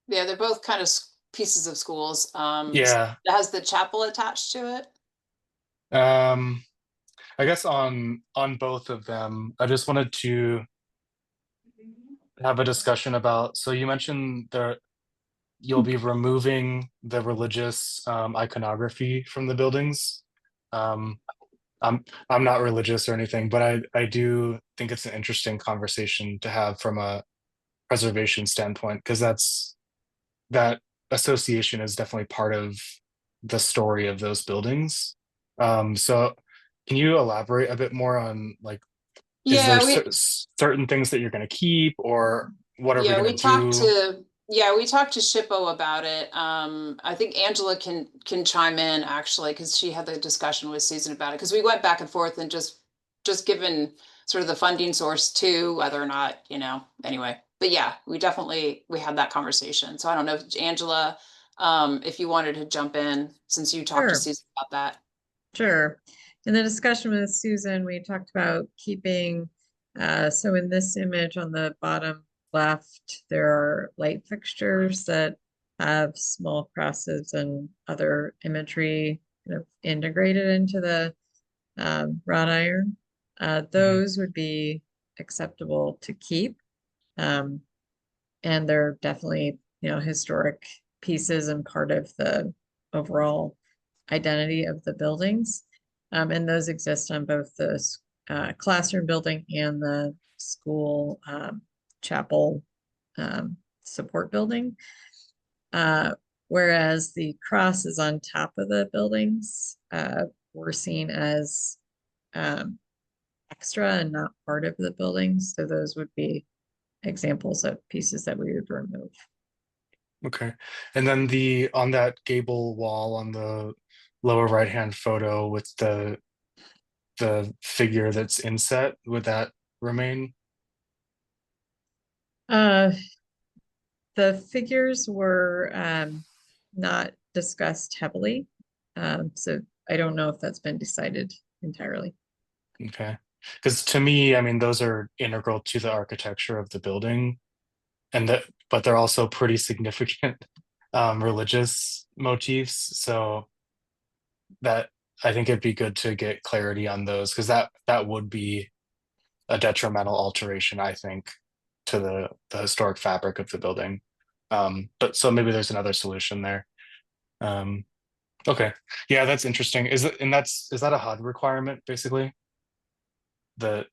Yeah, they're both kind of pieces of schools. Yeah. It has the chapel attached to it. I guess on both of them, I just wanted to have a discussion about, so you mentioned you'll be removing the religious iconography from the buildings. I'm not religious or anything, but I do think it's an interesting conversation to have from a preservation standpoint, because that association is definitely part of the story of those buildings. So can you elaborate a bit more on, like, is there certain things that you're going to keep, or what are we going to do? We talked to Shippo about it. I think Angela can chime in actually, because she had the discussion with Susan about it, because we went back and forth, and just given sort of the funding source too, whether or not, anyway. But yeah, we had that conversation. So I don't know if Angela, if you wanted to jump in since you talked to Sure. Susan about that. Sure. In the discussion with Susan, we talked about keeping, so in this image on the bottom left, there are light fixtures that have small crosses and other imagery kind of integrated into the wrought iron. Those would be acceptable to keep. And they're definitely, historic pieces and part of the overall identity of the buildings. And those exist on both the classroom building and the school chapel support building. Whereas the crosses on top of the buildings were seen as extra and not part of the buildings. So those would be examples of pieces that we would remove. Okay. And then on that gable wall on the lower right-hand photo with the figure that's inset, would that remain? The figures were not discussed heavily. So I don't know if that's been decided entirely. Okay. Because to me, I mean, those are integral to the architecture of the building, but they're also pretty significant religious motifs. So that I think it'd be good to get clarity on those, because that would be a detrimental alteration, I think, to the historic fabric of the building. But so maybe there's another solution there. Okay. Yeah, that's interesting. Is that a HUD requirement, basically? The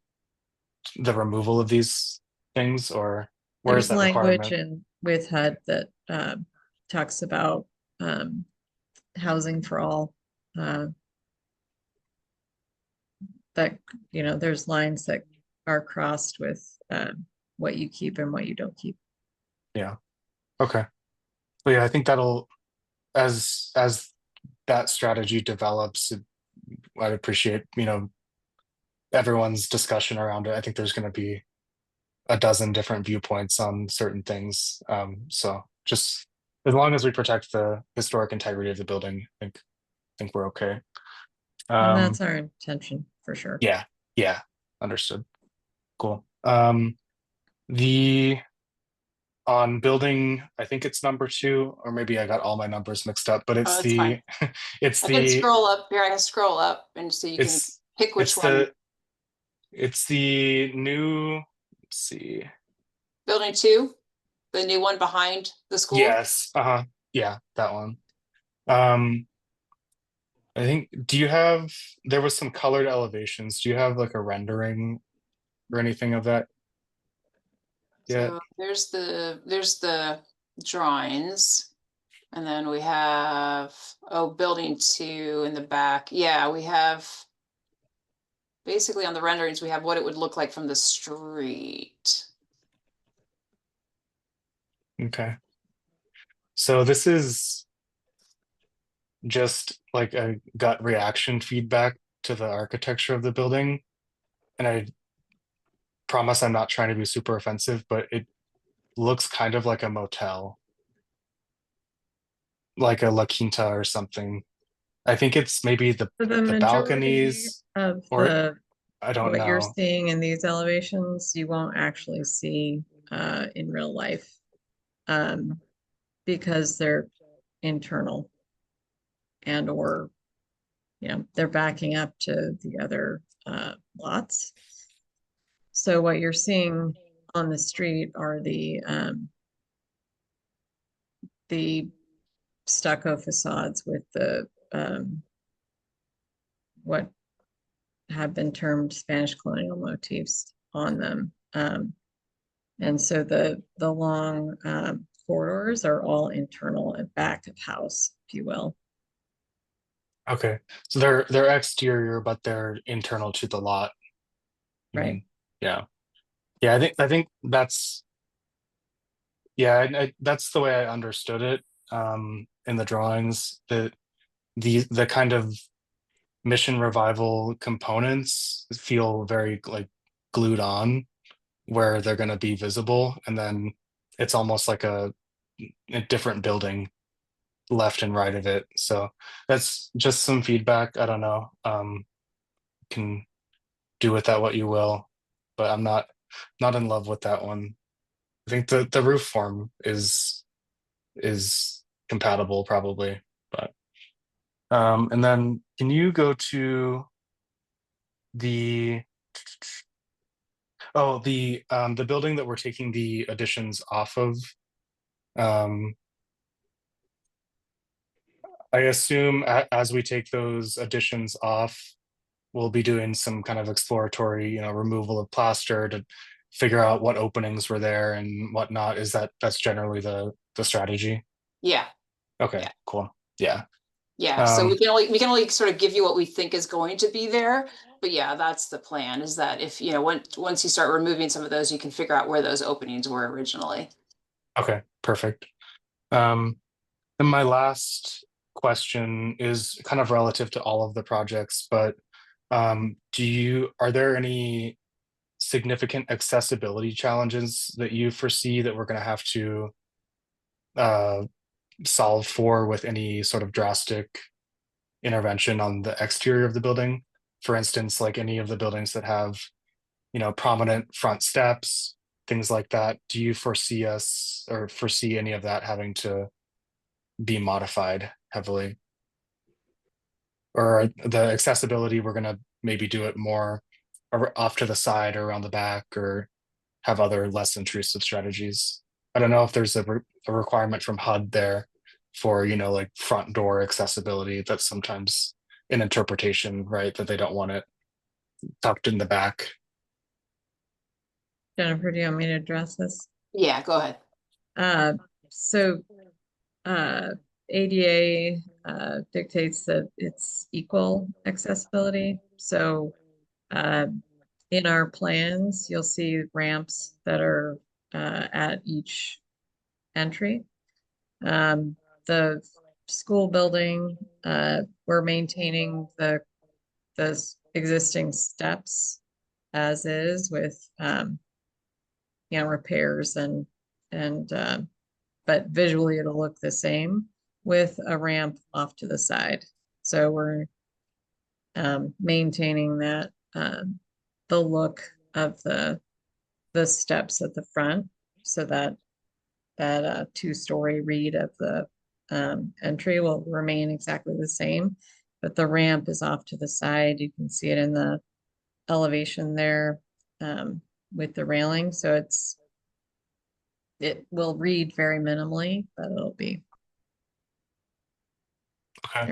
removal of these things, or where is There's that language requirement? with HUD that talks about housing for all. That, there's lines that are crossed with what you keep and what you don't keep. Yeah. Okay. Well, yeah, I think that'll, as that strategy develops, I'd appreciate, everyone's discussion around it. I think there's going to be a dozen different viewpoints on certain things. So just as long as we protect the historic integrity of the building, I think we're okay. And that's our intention for sure. Yeah, understood. Cool. On building, I think it's number 2, or maybe I got all my numbers mixed up, but it's Fine. it's I can the scroll up here. I can scroll up and so you can pick which one. It's the new, let's see. Building 2, the new one behind the school. Yes. Yeah, that one. I think, there was some colored elevations. Do you have like a rendering or anything of that? Yeah. So there's the drawings. And then we have, building 2 in the back. Yeah, we have, basically on the renderings, we have what it would look like from the street. Okay. So this is just like a gut reaction feedback to the architecture of the building. And I promise I'm not trying to be super offensive, but it looks kind of like a motel. Like a La Quinta or something. I think it's maybe the balconies, of or I don't what you're know. seeing in these elevations, you won't actually see in real life because they're internal and or they're backing up to the other lots. So what you're seeing on the street are the stucco facades with the what have been termed Spanish colonial motifs on them. And so the long corridors are all internal and back of house, if you will. Okay, so they're exterior, but they're internal to the lot. Right. Yeah. I think that's, that's the way I understood it in the drawings. The kind of mission revival components feel very like glued on where they're going to be visible, and then it's almost like a different building left and right of it. So that's just some feedback. I don't know. Can do with that what you will, but I'm not in love with that one. I think the roof form is compatible probably, but and then can you go to the the building that we're taking the additions off of? I assume as we take those additions off, we'll be doing some kind of exploratory, removal of plaster to figure out what openings were there and whatnot. That's generally the strategy? Yeah, Okay, Yeah. cool. Yeah. yeah. So we can only sort of give you what we think is going to be there. But yeah, that's the plan, is that if, once you start removing some of those, you can figure out where those openings were originally. Okay, perfect. And my last question is kind of relative to all of the projects, but are there any significant accessibility challenges that you foresee that we're going to have to solve for with any sort of drastic intervention on the exterior of the building? For instance, like any of the buildings that have, prominent front steps, things like that. Do you foresee any of that having to be modified heavily? Or the accessibility, we're going to maybe do it more off to the side or around the back, or have other less intrusive strategies? I don't know if there's a requirement from HUD there for, like front door accessibility. That's sometimes an interpretation, right? That they don't want it tucked in the back. Jennifer, do you want me to address this? Yeah, go ahead. So ADA dictates that it's equal accessibility. So in our plans, you'll see ramps that are at each entry. The school building, we're maintaining the existing steps as is with repairs and but visually it'll look the same with a ramp off to the side. So we're maintaining that the look of the steps at the front, so that two-story read of the entry will remain exactly the same, but the ramp is off to the side. You can see it in the elevation there with the railing. So it will read very minimally, but it'll be Okay.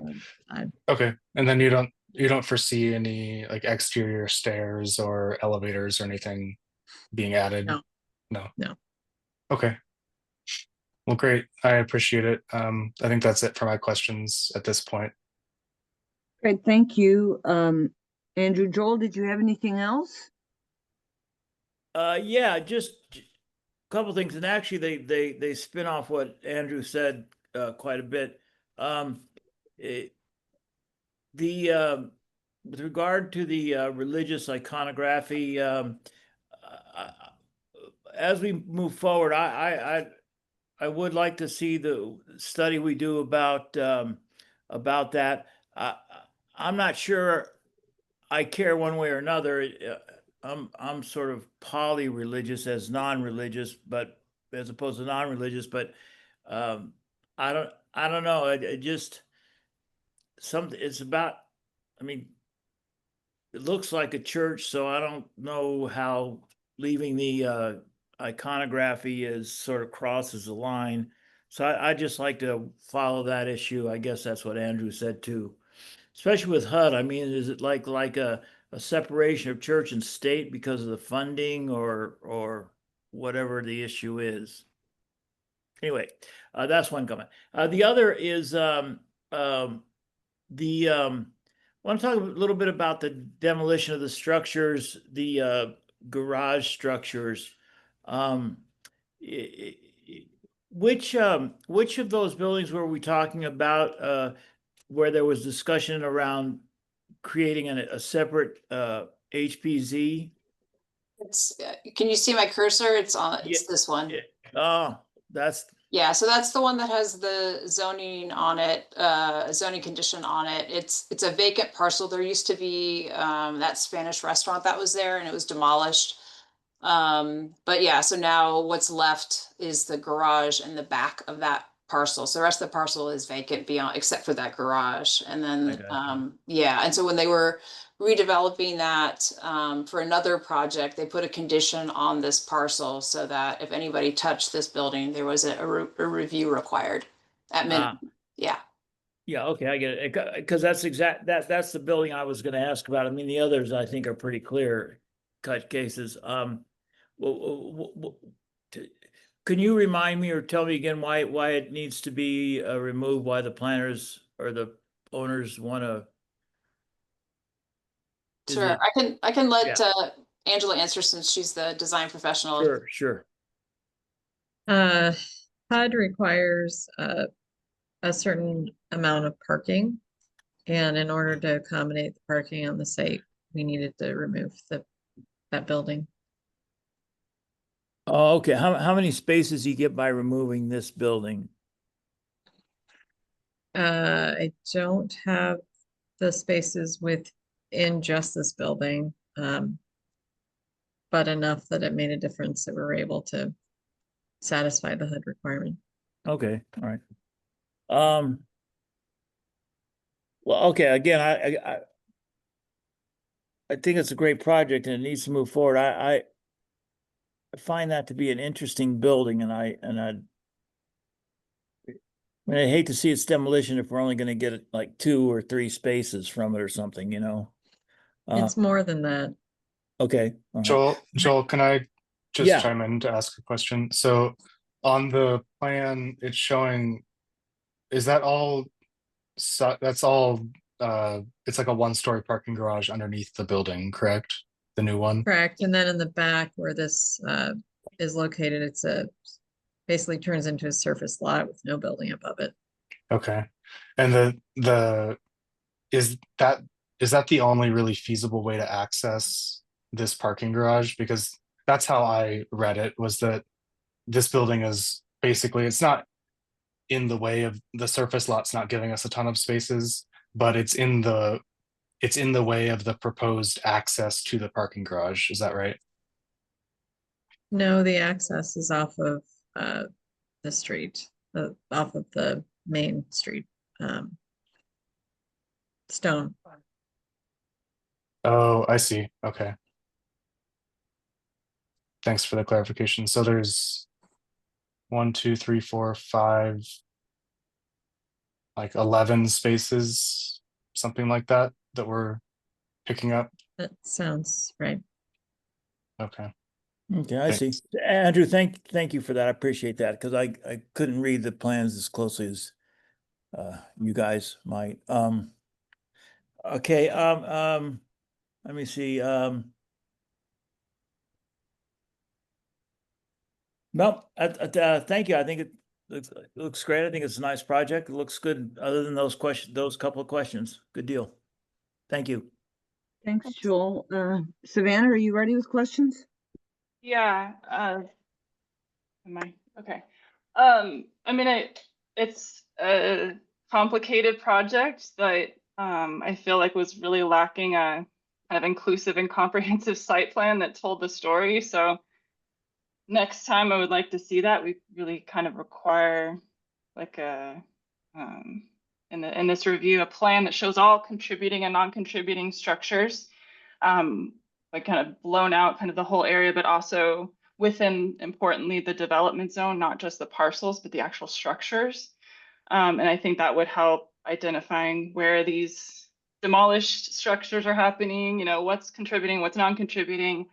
I Okay. And then you don't foresee any like exterior stairs or elevators or anything being added? No. No. Okay. Well, great. I appreciate it. I think that's it for my questions at this point. Great, thank you. Andrew, Joel, did you have anything else? Yeah, just a couple things, and actually they spin off what Andrew said quite a bit. With regard to the religious iconography, as we move forward, I would like to see the study we do about that. I'm not sure I care one way or another. I'm sort of poly-religious as non-religious, but as opposed to non-religious, but I don't know. It just it's about, I mean, it looks like a church, so I don't know how leaving the iconography is sort of crosses the line. So I just like to follow that issue. I guess that's what Andrew said too. Especially with HUD, I mean, is it like a separation of church and state because of the funding or whatever the issue is? Anyway, that's one comment. The other is I want to talk a little bit about the demolition of the structures, the garage structures. Which of those buildings were we talking about where there was discussion around creating a separate HPZ It's, can you see my cursor? It's on, it's this one. Yeah. Oh, that's, Yeah, so that's the one that has the zoning on it, zoning condition on it. It's a vacant parcel. There used to be that Spanish restaurant that was there and it was demolished. But yeah, so now what's left is the garage in the back of that parcel. So the rest of the parcel is vacant beyond, except for that garage. And then, yeah, and so when they were redeveloping that for another project, they put a condition on this parcel so that if anybody touched this building, there was a review required at minimum. Yeah. yeah, okay, I get it. Because that's that's the building I was gonna ask about. I mean, the others I think are pretty clear cut cases. Can you remind me or tell me again why it needs to be removed, why the planners or the owners wanna? Is Sure, it- I can let Angela answer since she's the design professional. Sure, sure. HUD requires a certain amount of parking. And in order to accommodate the parking on the site, we needed to remove that building. Oh, okay. How many spaces you get by removing this building? I don't have the spaces within just this building. But enough that it made a difference that we were able to satisfy the HUD requirement. Okay, all right. Well, okay, again, I think it's a great project and it needs to move forward. I find that to be an interesting building and I hate to see its demolition if we're only gonna get like 2 or 3 spaces from it or something, you know? It's more than that. Okay. all right. Joel, can I just Yeah. chime in to ask a question? So on the plan, it's showing, is that all, that's all, it's like a one-story parking garage underneath the building, correct? The new one? Correct. And then in the back where this is located, it's basically turns into a surface lot with no building above it. Okay. And is that the only really feasible way to access this parking garage? Because that's how I read it, was that this building is basically, it's not in the way of the surface lot's not giving us a ton of spaces, but it's in the way of the proposed access to the parking garage. Is that right? No, the access is off of the street, off of the main street. Stone. Oh, I see. Okay. Thanks for the clarification. So there's 1, 2, 3, 4, 5, like 11 spaces, something like that, that we're picking up. That sounds right. Okay. Okay, I see. Andrew, thank you for that. I appreciate that because I couldn't read the plans as closely as you guys might. Okay, let me see. No, thank you. I think it looks great. I think it's a nice project. It looks good. Other than those couple of questions. Good deal. Thank you. Thanks, Joel. Savannah, are you ready with questions? Yeah, am I? Okay. I mean, it's a complicated project that I feel like was really lacking a kind of inclusive and comprehensive site plan that told the story. So next time I would like to see that. We really kind of require like a in this review, a plan that shows all contributing and non-contributing structures, like kind of blown out kind of the whole area, but also within, importantly, the development zone, not just the parcels, but the actual structures. And I think that would help identifying where these demolished structures are happening, you know, what's contributing, what's non-contributing,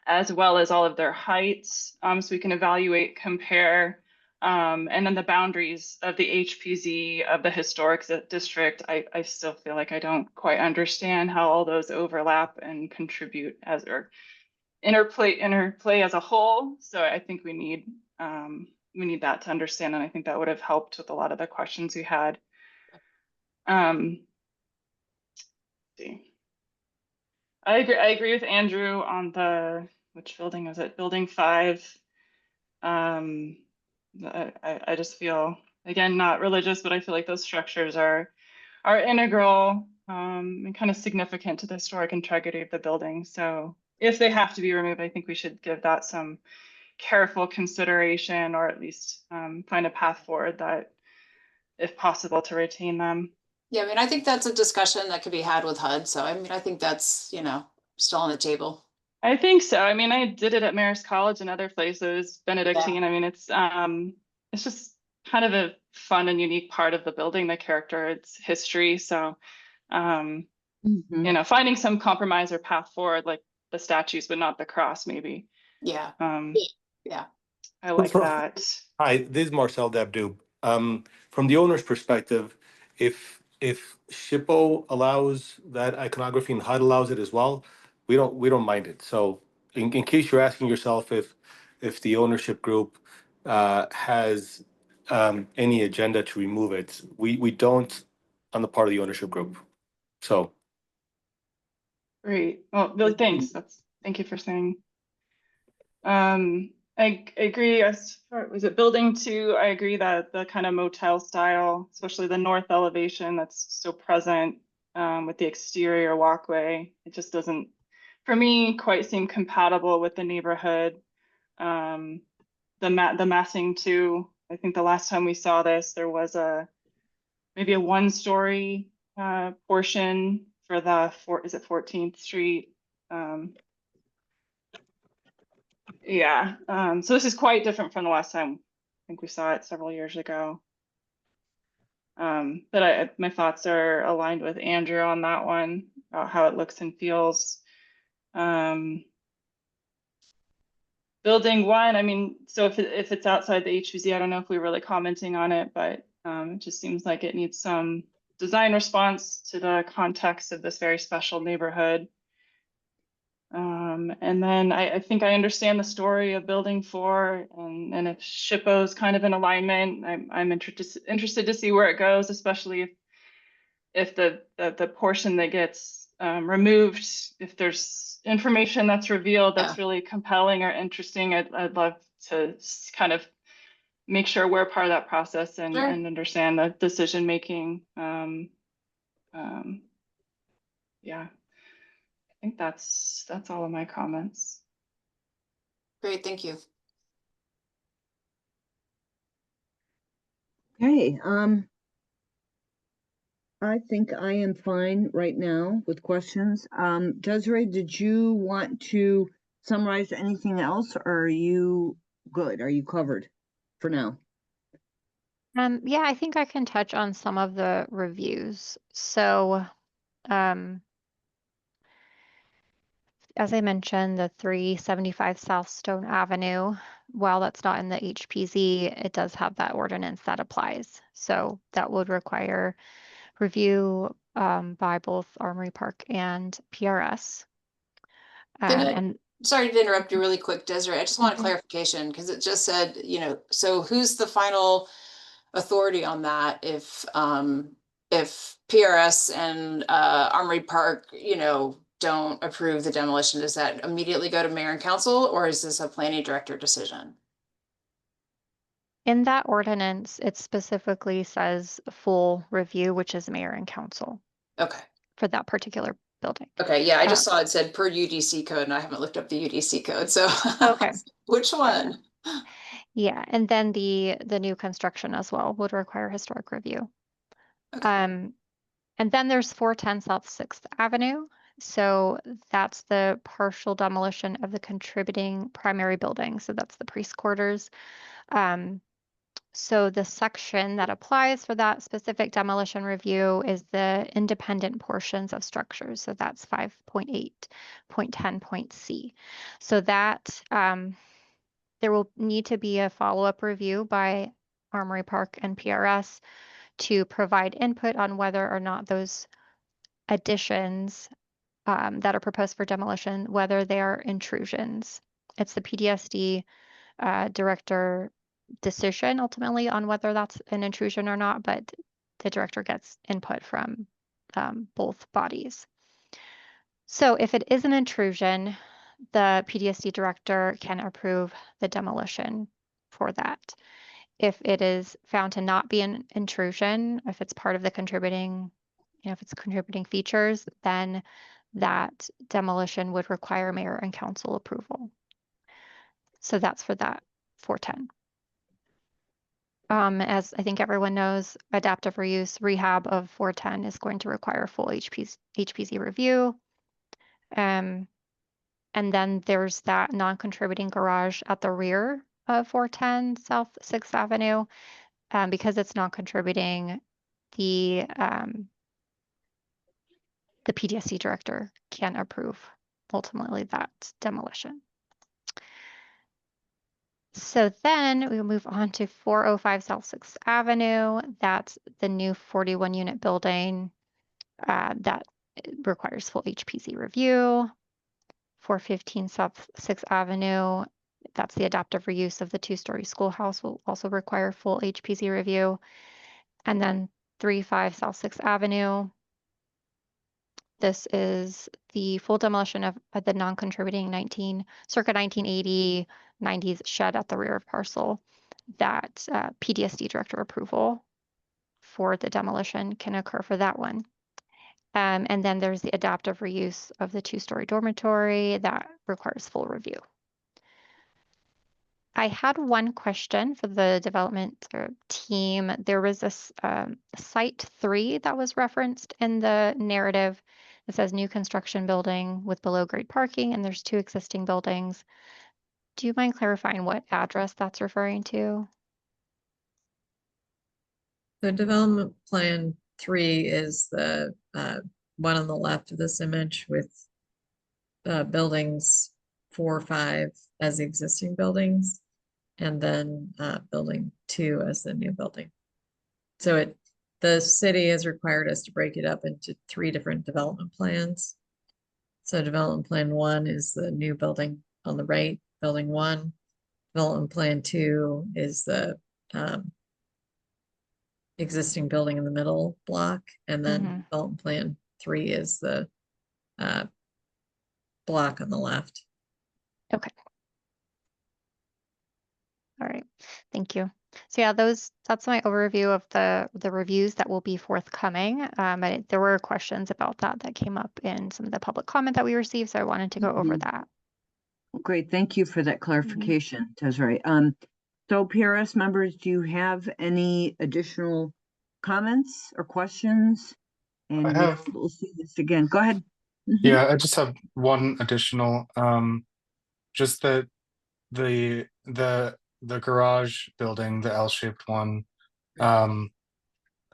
as well as all of their heights. So we can evaluate, compare, and then the boundaries of the HPZ of the historic district. I still feel like I don't quite understand how all those overlap and contribute as or interplay as a whole. So I think we need that to understand, and I think that would have helped with a lot of the questions we had. Let's see. I agree with Andrew on the which building is it? Building 5. I just feel, again, not religious, but I feel like those structures are integral and kind of significant to the historic integrity of the building. So if they have to be removed, I think we should give that some careful consideration, or at least find a path forward that, if possible, to retain them. Yeah, I mean, I think that's a discussion that could be had with HUD. So I mean, I think that's, still on the table. I think so. I mean, I did it at Marist College and other places, Benedictine. I mean, it's just kind of a fun and unique part of the building, the character, its history. So, finding some compromise or path forward, like the statues, but not the cross, maybe. Yeah. Yeah. I like that. Hi, this is Marcel Dabdou. From the owner's perspective, if SHPO allows that iconography and HUD allows it as well, we don't mind it. So in case you're asking yourself if the ownership group has any agenda to remove it, we don't on the part of the ownership group. So Great. Well, Billy, thanks. Thank you for saying. I agree. As far, was it building 2? I agree that the kind of motel style, especially the north elevation that's so present with the exterior walkway, it just doesn't, for me, quite seem compatible with the neighborhood. The massing too. I think the last time we saw this, there was maybe a 1-story portion for the 14th Street. Yeah, so this is quite different from the last time. I think we saw it several years ago. But my thoughts are aligned with Andrew on that one, about how it looks and feels. Building 1, I mean, so if it's outside the HPZ, I don't know if we're really commenting on it, but it just seems like it needs some design response to the context of this very special neighborhood. And then I think I understand the story of building 4, and if SHPO is kind of in alignment, I'm interested to see where it goes, especially if the portion that gets removed, if there's information that's revealed that's really compelling or interesting, I'd love to kind of make sure we're part of that process and understand the decision making. Yeah. I think that's all of my comments. Great, thank you. Okay, I think I am fine right now with questions. Desiree, did you want to summarize anything else, or are you good? Are you covered for now? Yeah, I think I can touch on some of the reviews. So, as I mentioned, the 375 South Stone Avenue, while that's not in the HPZ, it does have that ordinance that applies. So that would require review by both Armory Park and PRS. Sorry to interrupt you really quick, Desiree. I just want a clarification, because it just said, so who's the final authority on that if PRS and Armory Park, don't approve the demolition? Does that immediately go to mayor and council, or is this a planning director decision? In that ordinance, it specifically says full review, which is mayor and council. Okay. For that particular building. Okay, yeah, I just saw it said per UDC code, and I haven't looked up the UDC code, so. Okay. Which one? Yeah, and then the new construction as well would require historic review. Okay. And then there's 410 South 6th Avenue. So that's the partial demolition of the contributing primary building. So that's the priest quarters. So the section that applies for that specific demolition review is the independent portions of structures. So that's 5.8.10.c. So that there will need to be a follow-up review by Armory Park and PRS to provide input on whether or not those additions that are proposed for demolition, whether they are intrusions. It's the PDSD director decision ultimately on whether that's an intrusion or not, but the director gets input from both bodies. So if it is an intrusion, the PDSD director can approve the demolition for that. If it is found to not be an intrusion, if it's part of the contributing, if it's contributing features, then that demolition would require mayor and council approval. So that's for that 410. As I think everyone knows, adaptive reuse rehab of 410 is going to require full HPC review. And then there's that non-contributing garage at the rear of 410 South 6th Avenue. Because it's non-contributing, the PDSC director can approve ultimately that demolition. So then we move on to 405 South 6th Avenue. That's the new 41 unit building that requires full HPC review. 415 South 6th Avenue, that's the adaptive reuse of the 2-story schoolhouse, will also require full HPC review. And then 35 South 6th Avenue, this is the full demolition of the non-contributing circa 1980 90s shed at the rear of parcel. That PDSD director approval for the demolition can occur for that one. And then there's the adaptive reuse of the 2-story dormitory that requires full review. I had one question for the development team. There was this site 3 that was referenced in the narrative. It says new construction building with below grade parking, and there's 2 existing buildings. Do you mind clarifying what address that's referring to? The development plan 3 is the one on the left of this image with buildings 4 or 5 as the existing buildings, and then building 2 as the new building. So the city has required us to break it up into 3 different development plans. So development plan 1 is the new building on the right, building 1. Development plan 2 is the existing building in the middle block, and then development plan 3 is the block on the left. Okay. All right, thank you. So yeah, that's my overview of the reviews that will be forthcoming. There were questions about that came up in some of the public comment that we received, so I wanted to go over that. Great, thank you for that clarification, Desiree. So PRS members, do you have any additional comments or questions? And we'll see this again. Go ahead. Yeah, I just have one additional, just the garage building, the L-shaped one. When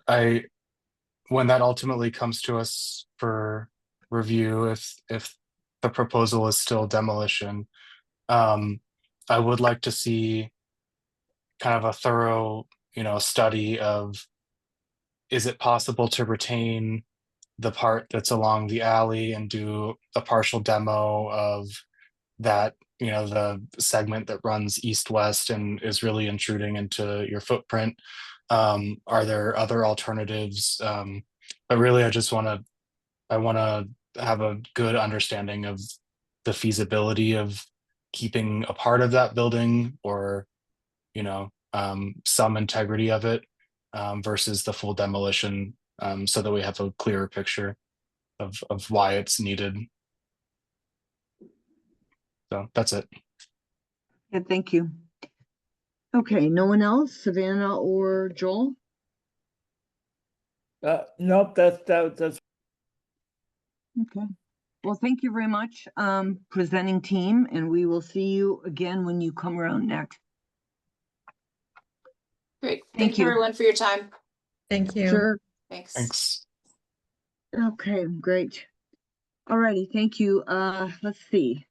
that ultimately comes to us for review, if the proposal is still demolition, I would like to see kind of a thorough, study of, is it possible to retain the part that's along the alley and do a partial demo of that, the segment that runs east-west and is really intruding into your footprint? Are there other alternatives? But really, I want to have a good understanding of the feasibility of keeping a part of that building, or some integrity of it, versus the full demolition, so that we have a clearer picture of why it's needed. So that's it. Yeah, thank you. Okay, no one else, Savannah or Joel? Nope, that's Okay. Well, thank you very much, presenting team, and we will see you again when you come around next. Great. Thank Thank you you. everyone for your time. Thank you. Sure. Thanks. Thanks. Okay, great. All righty, thank you. Let's see.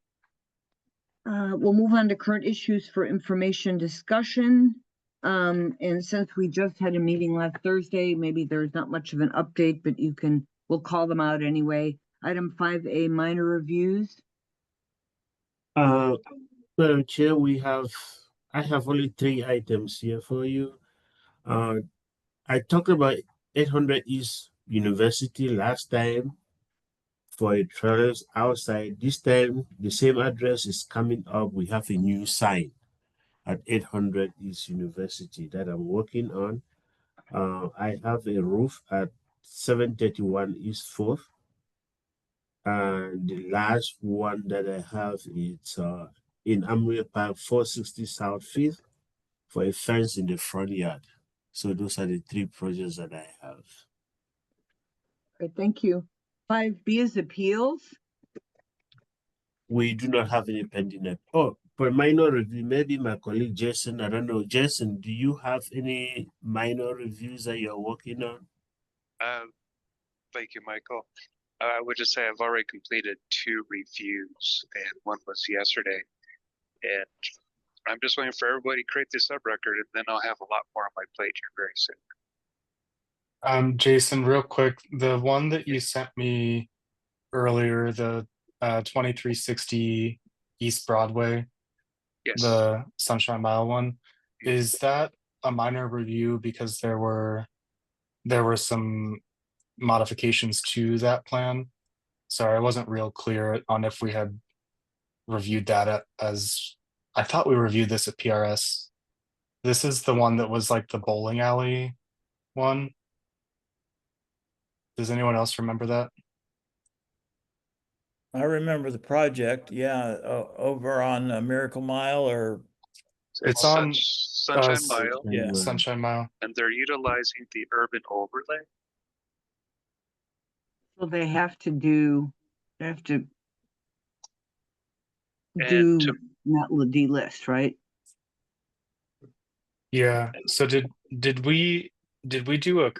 We'll move on to current issues for information discussion. And since we just had a meeting last Thursday, maybe there's not much of an update, but we'll call them out anyway. Item 5A, minor reviews. Madam Chair, I have only 3 items here for you. I talked about 800 East University last time. for a trailers outside. This time, the same address is coming up. We have a new sign at 800 East University that I'm working on. I have a roof at 731 East 4th. And the last one that I have is in Amway Park, 460 South 5th, for a fence in the front yard. So those are the 3 projects that I have. Okay, thank you. 5B is appeals. We do not have any pending. Oh, for minor review, maybe my colleague Jason, I don't know. Jason, do you have any minor reviews that you're working on? Thank you, Michael. I would just say I've already completed 2 reviews, and one was yesterday. And I'm just waiting for everybody to create this sub-record, and then I'll have a lot more on my plate here very soon. Jason, real quick, the one that you sent me earlier, the 2360 East Broadway, Yes. the Sunshine Mile one, is that a minor review because there were some modifications to that plan? Sorry, I wasn't real clear on if we had reviewed that as I thought we reviewed this at PRS. This is the one that was like the bowling alley one. Does anyone else remember that? I remember the project, yeah, over on Miracle Mile or, It's on Sunshine Mile, yeah. Sunshine Mile. and they're utilizing the urban overlay. So they have to do And not delist, right? Yeah. So did we do a,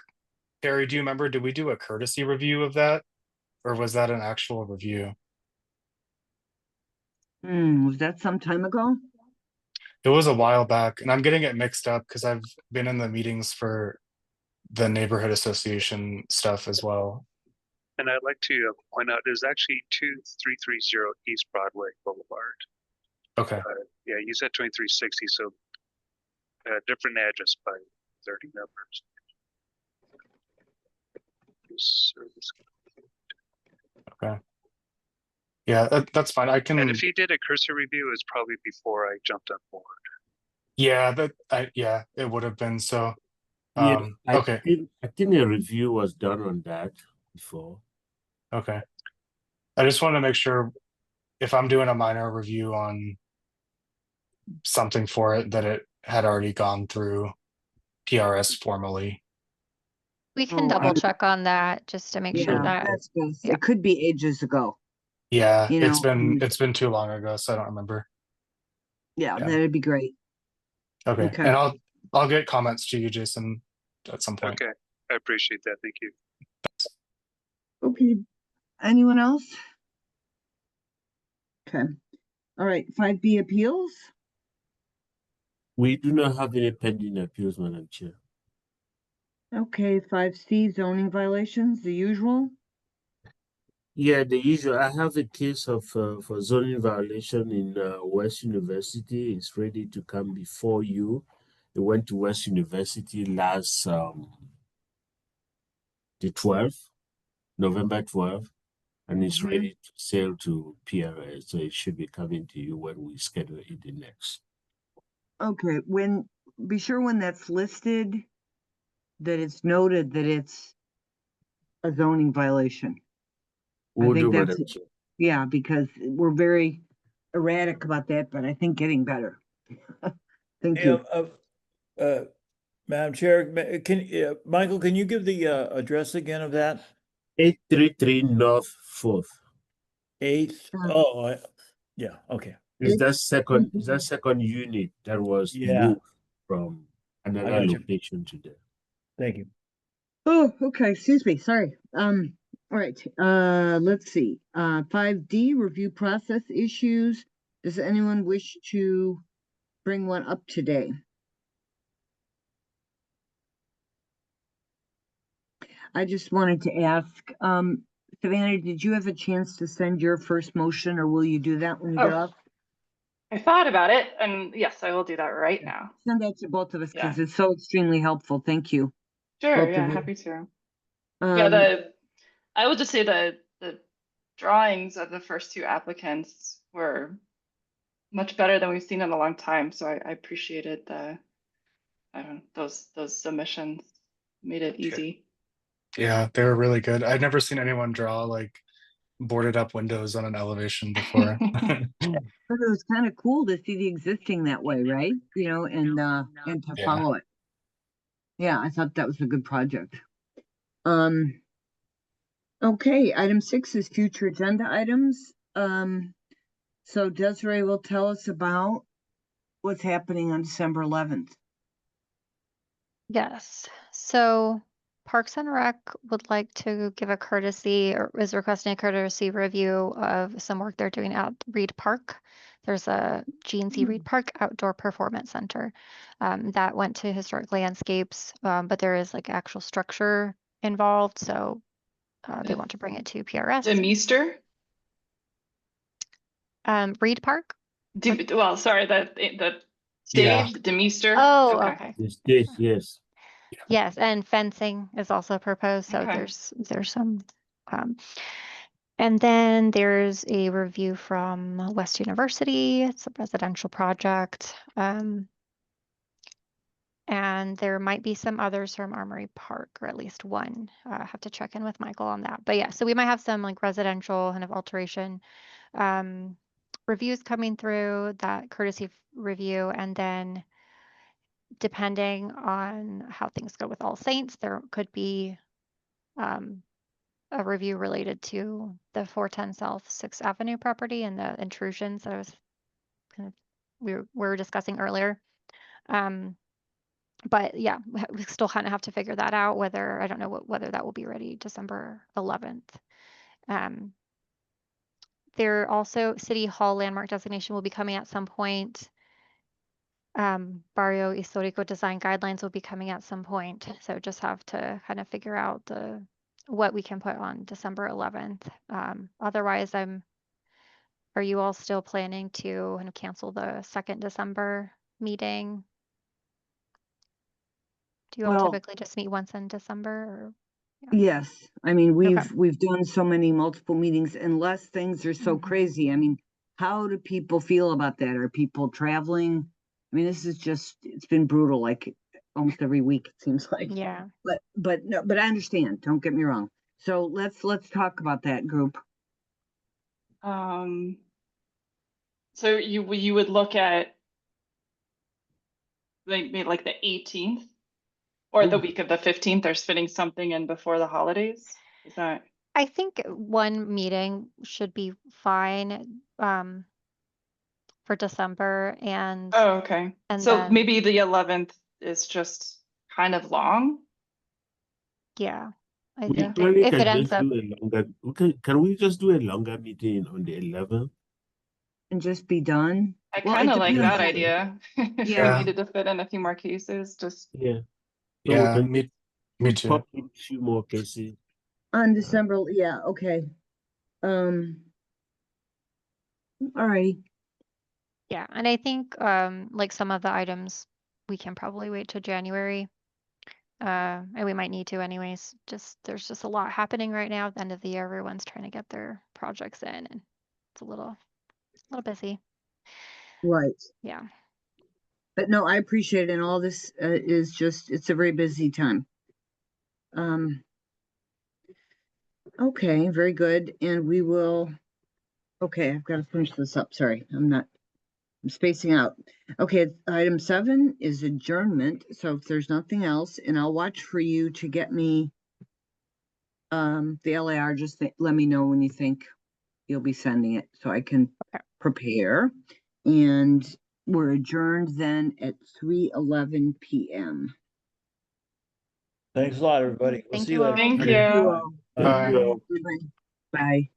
Carrie, do you remember, did we do a courtesy review of that? Or was that an actual review? Was that some time ago? It was a while back, and I'm getting it mixed up because I've been in the meetings for the neighborhood association stuff as well. And I'd like to point out there's actually 2330 East Broadway Boulevard. Okay. Yeah, you said 2360, so different address by 30 numbers. Okay. Yeah, that's fine. I can. And if you did a cursor review, it's probably before I jumped on board. Yeah, it would have been so. Yeah, Okay. I think a review was done on that before. Okay. I just want to make sure if I'm doing a minor review on something for it, that it had already gone through PRS formally. We can Oh, double check on that just to make sure that, that's good. yeah. It could be ages ago. Yeah, You know, it's been too long ago, so I don't remember. Yeah, Yeah. that'd be great. Okay. Okay. And I'll get comments to you, Jason, at some point. Okay, I appreciate that. Thank you. Okay. Anyone else? Okay. All right. 5B appeals. We do not have any pending appeals, Madam Chair. Okay. 5C zoning violations, the usual. Yeah, the usual. I have a case of for zoning violation in West University. It's ready to come before you. It went to West University last the 12th, November 12th, and it's ready to sail to PRS. So it should be coming to you when we schedule it the next. Okay. Be sure when that's listed that it's noted that it's a zoning violation. We'll I think do, that's Madam Chair. Yeah, because we're very erratic about that, but I think getting better. Thank you. Madam Chair, Michael, can you give the address again of that? 833 North 4th. 8th. Oh, yeah. Okay. Is that second unit that was moved from another location to there? Thank you. Oh, okay. Excuse me. Sorry. All right. Let's see. 5D review process issues. Does anyone wish to bring one up today? I just wanted to ask, Savannah, did you have a chance to send your first motion, or will you do that when you get off? I thought about it, and yes, I will do that right now. Send that to both of us because Yeah. it's so extremely helpful. Thank you. Sure, Both of yeah, you. happy to. Yeah, I will just say the drawings of the first two applicants were much better than we've seen in a long time. So I appreciated those submissions, made it easy. Yeah, they were really good. I'd never seen anyone draw like boarded up windows on an elevation before. But it was kind of cool to see the existing that way, right? You know, and to Yeah. follow it. Yeah, I thought that was a good project. Okay, item 6 is future agenda items. So Desiree will tell us about what's happening on December 11th. Yes, so Parks and Rec would like to give a courtesy, or is requesting a courtesy review of some work they're doing at Reed Park. There's a GNC Reed Park Outdoor Performance Center that went to Historic Landscapes, but there is like actual structure involved, so they want to bring it to PRS. Demeester? Reed Park? Well, sorry, the stage, Yeah. the Demeester. Oh, okay. The stage, yes. Yes, and fencing is also proposed, so Okay. there's some and then there's a review from West University. It's a residential project. And there might be some others from Armory Park, or at least one. I have to check in with Michael on that. But yeah, so we might have some like residential kind of alteration reviews coming through, that courtesy review, and then depending on how things go with All Saints, there could be a review related to the 410 South 6th Avenue property and the intrusions that I was kind of we were discussing earlier. But yeah, we still kind of have to figure that out, whether I don't know whether that will be ready December 11th. There also City Hall landmark designation will be coming at some point. Barrio Histórico design guidelines will be coming at some point. So just have to kind of figure out what we can put on December 11th. Otherwise, are you all still planning to kind of cancel the 2nd December meeting? Do you all Well, typically just meet once in December? Or, yeah. Yes, I mean, Okay. we've done so many multiple meetings unless things are so Mhm. crazy. I mean, how do people feel about that? Are people traveling? I mean, this is just, it's been brutal, like almost every week, it seems like. Yeah. But no, but I understand, don't get me wrong. So let's talk about that group. So you would look at maybe like the 18th or the Ooh. week of the 15th, or fitting something in before the holidays? Is that? I think one meeting should be fine for December and Oh, okay. So then maybe the 11th is just kind of long. yeah, I We think probably if can it ends just up do a longer. Can we just do a longer meeting on the 11th? And just be done? I Well, kind it of like depends that on- idea. If we Yeah. needed to fit in a few more cases, just Yeah. So we Yeah, can me too. pop in a few more cases. On December, yeah, okay. All righty. yeah, and I think like some of the items we can probably wait till January. And we might need to anyways. There's just a lot happening right now at the end of the year. Everyone's trying to get their projects in and it's a little busy. Right. Yeah. But no, I appreciate it. And all this is just, it's a very busy time. Okay, very good. And we will, okay, I've got to finish this up. Sorry, I'm spacing out. Okay, item 7 is adjournment. So if there's nothing else, and I'll watch for you to get me the LAR, just let me know when you think you'll be sending it so I can prepare. And we're adjourned then at 3:11 p.m. Thanks a lot, everybody. We'll Thank see you you all. later. thank Okay. you. You all. Thank you all. Bye.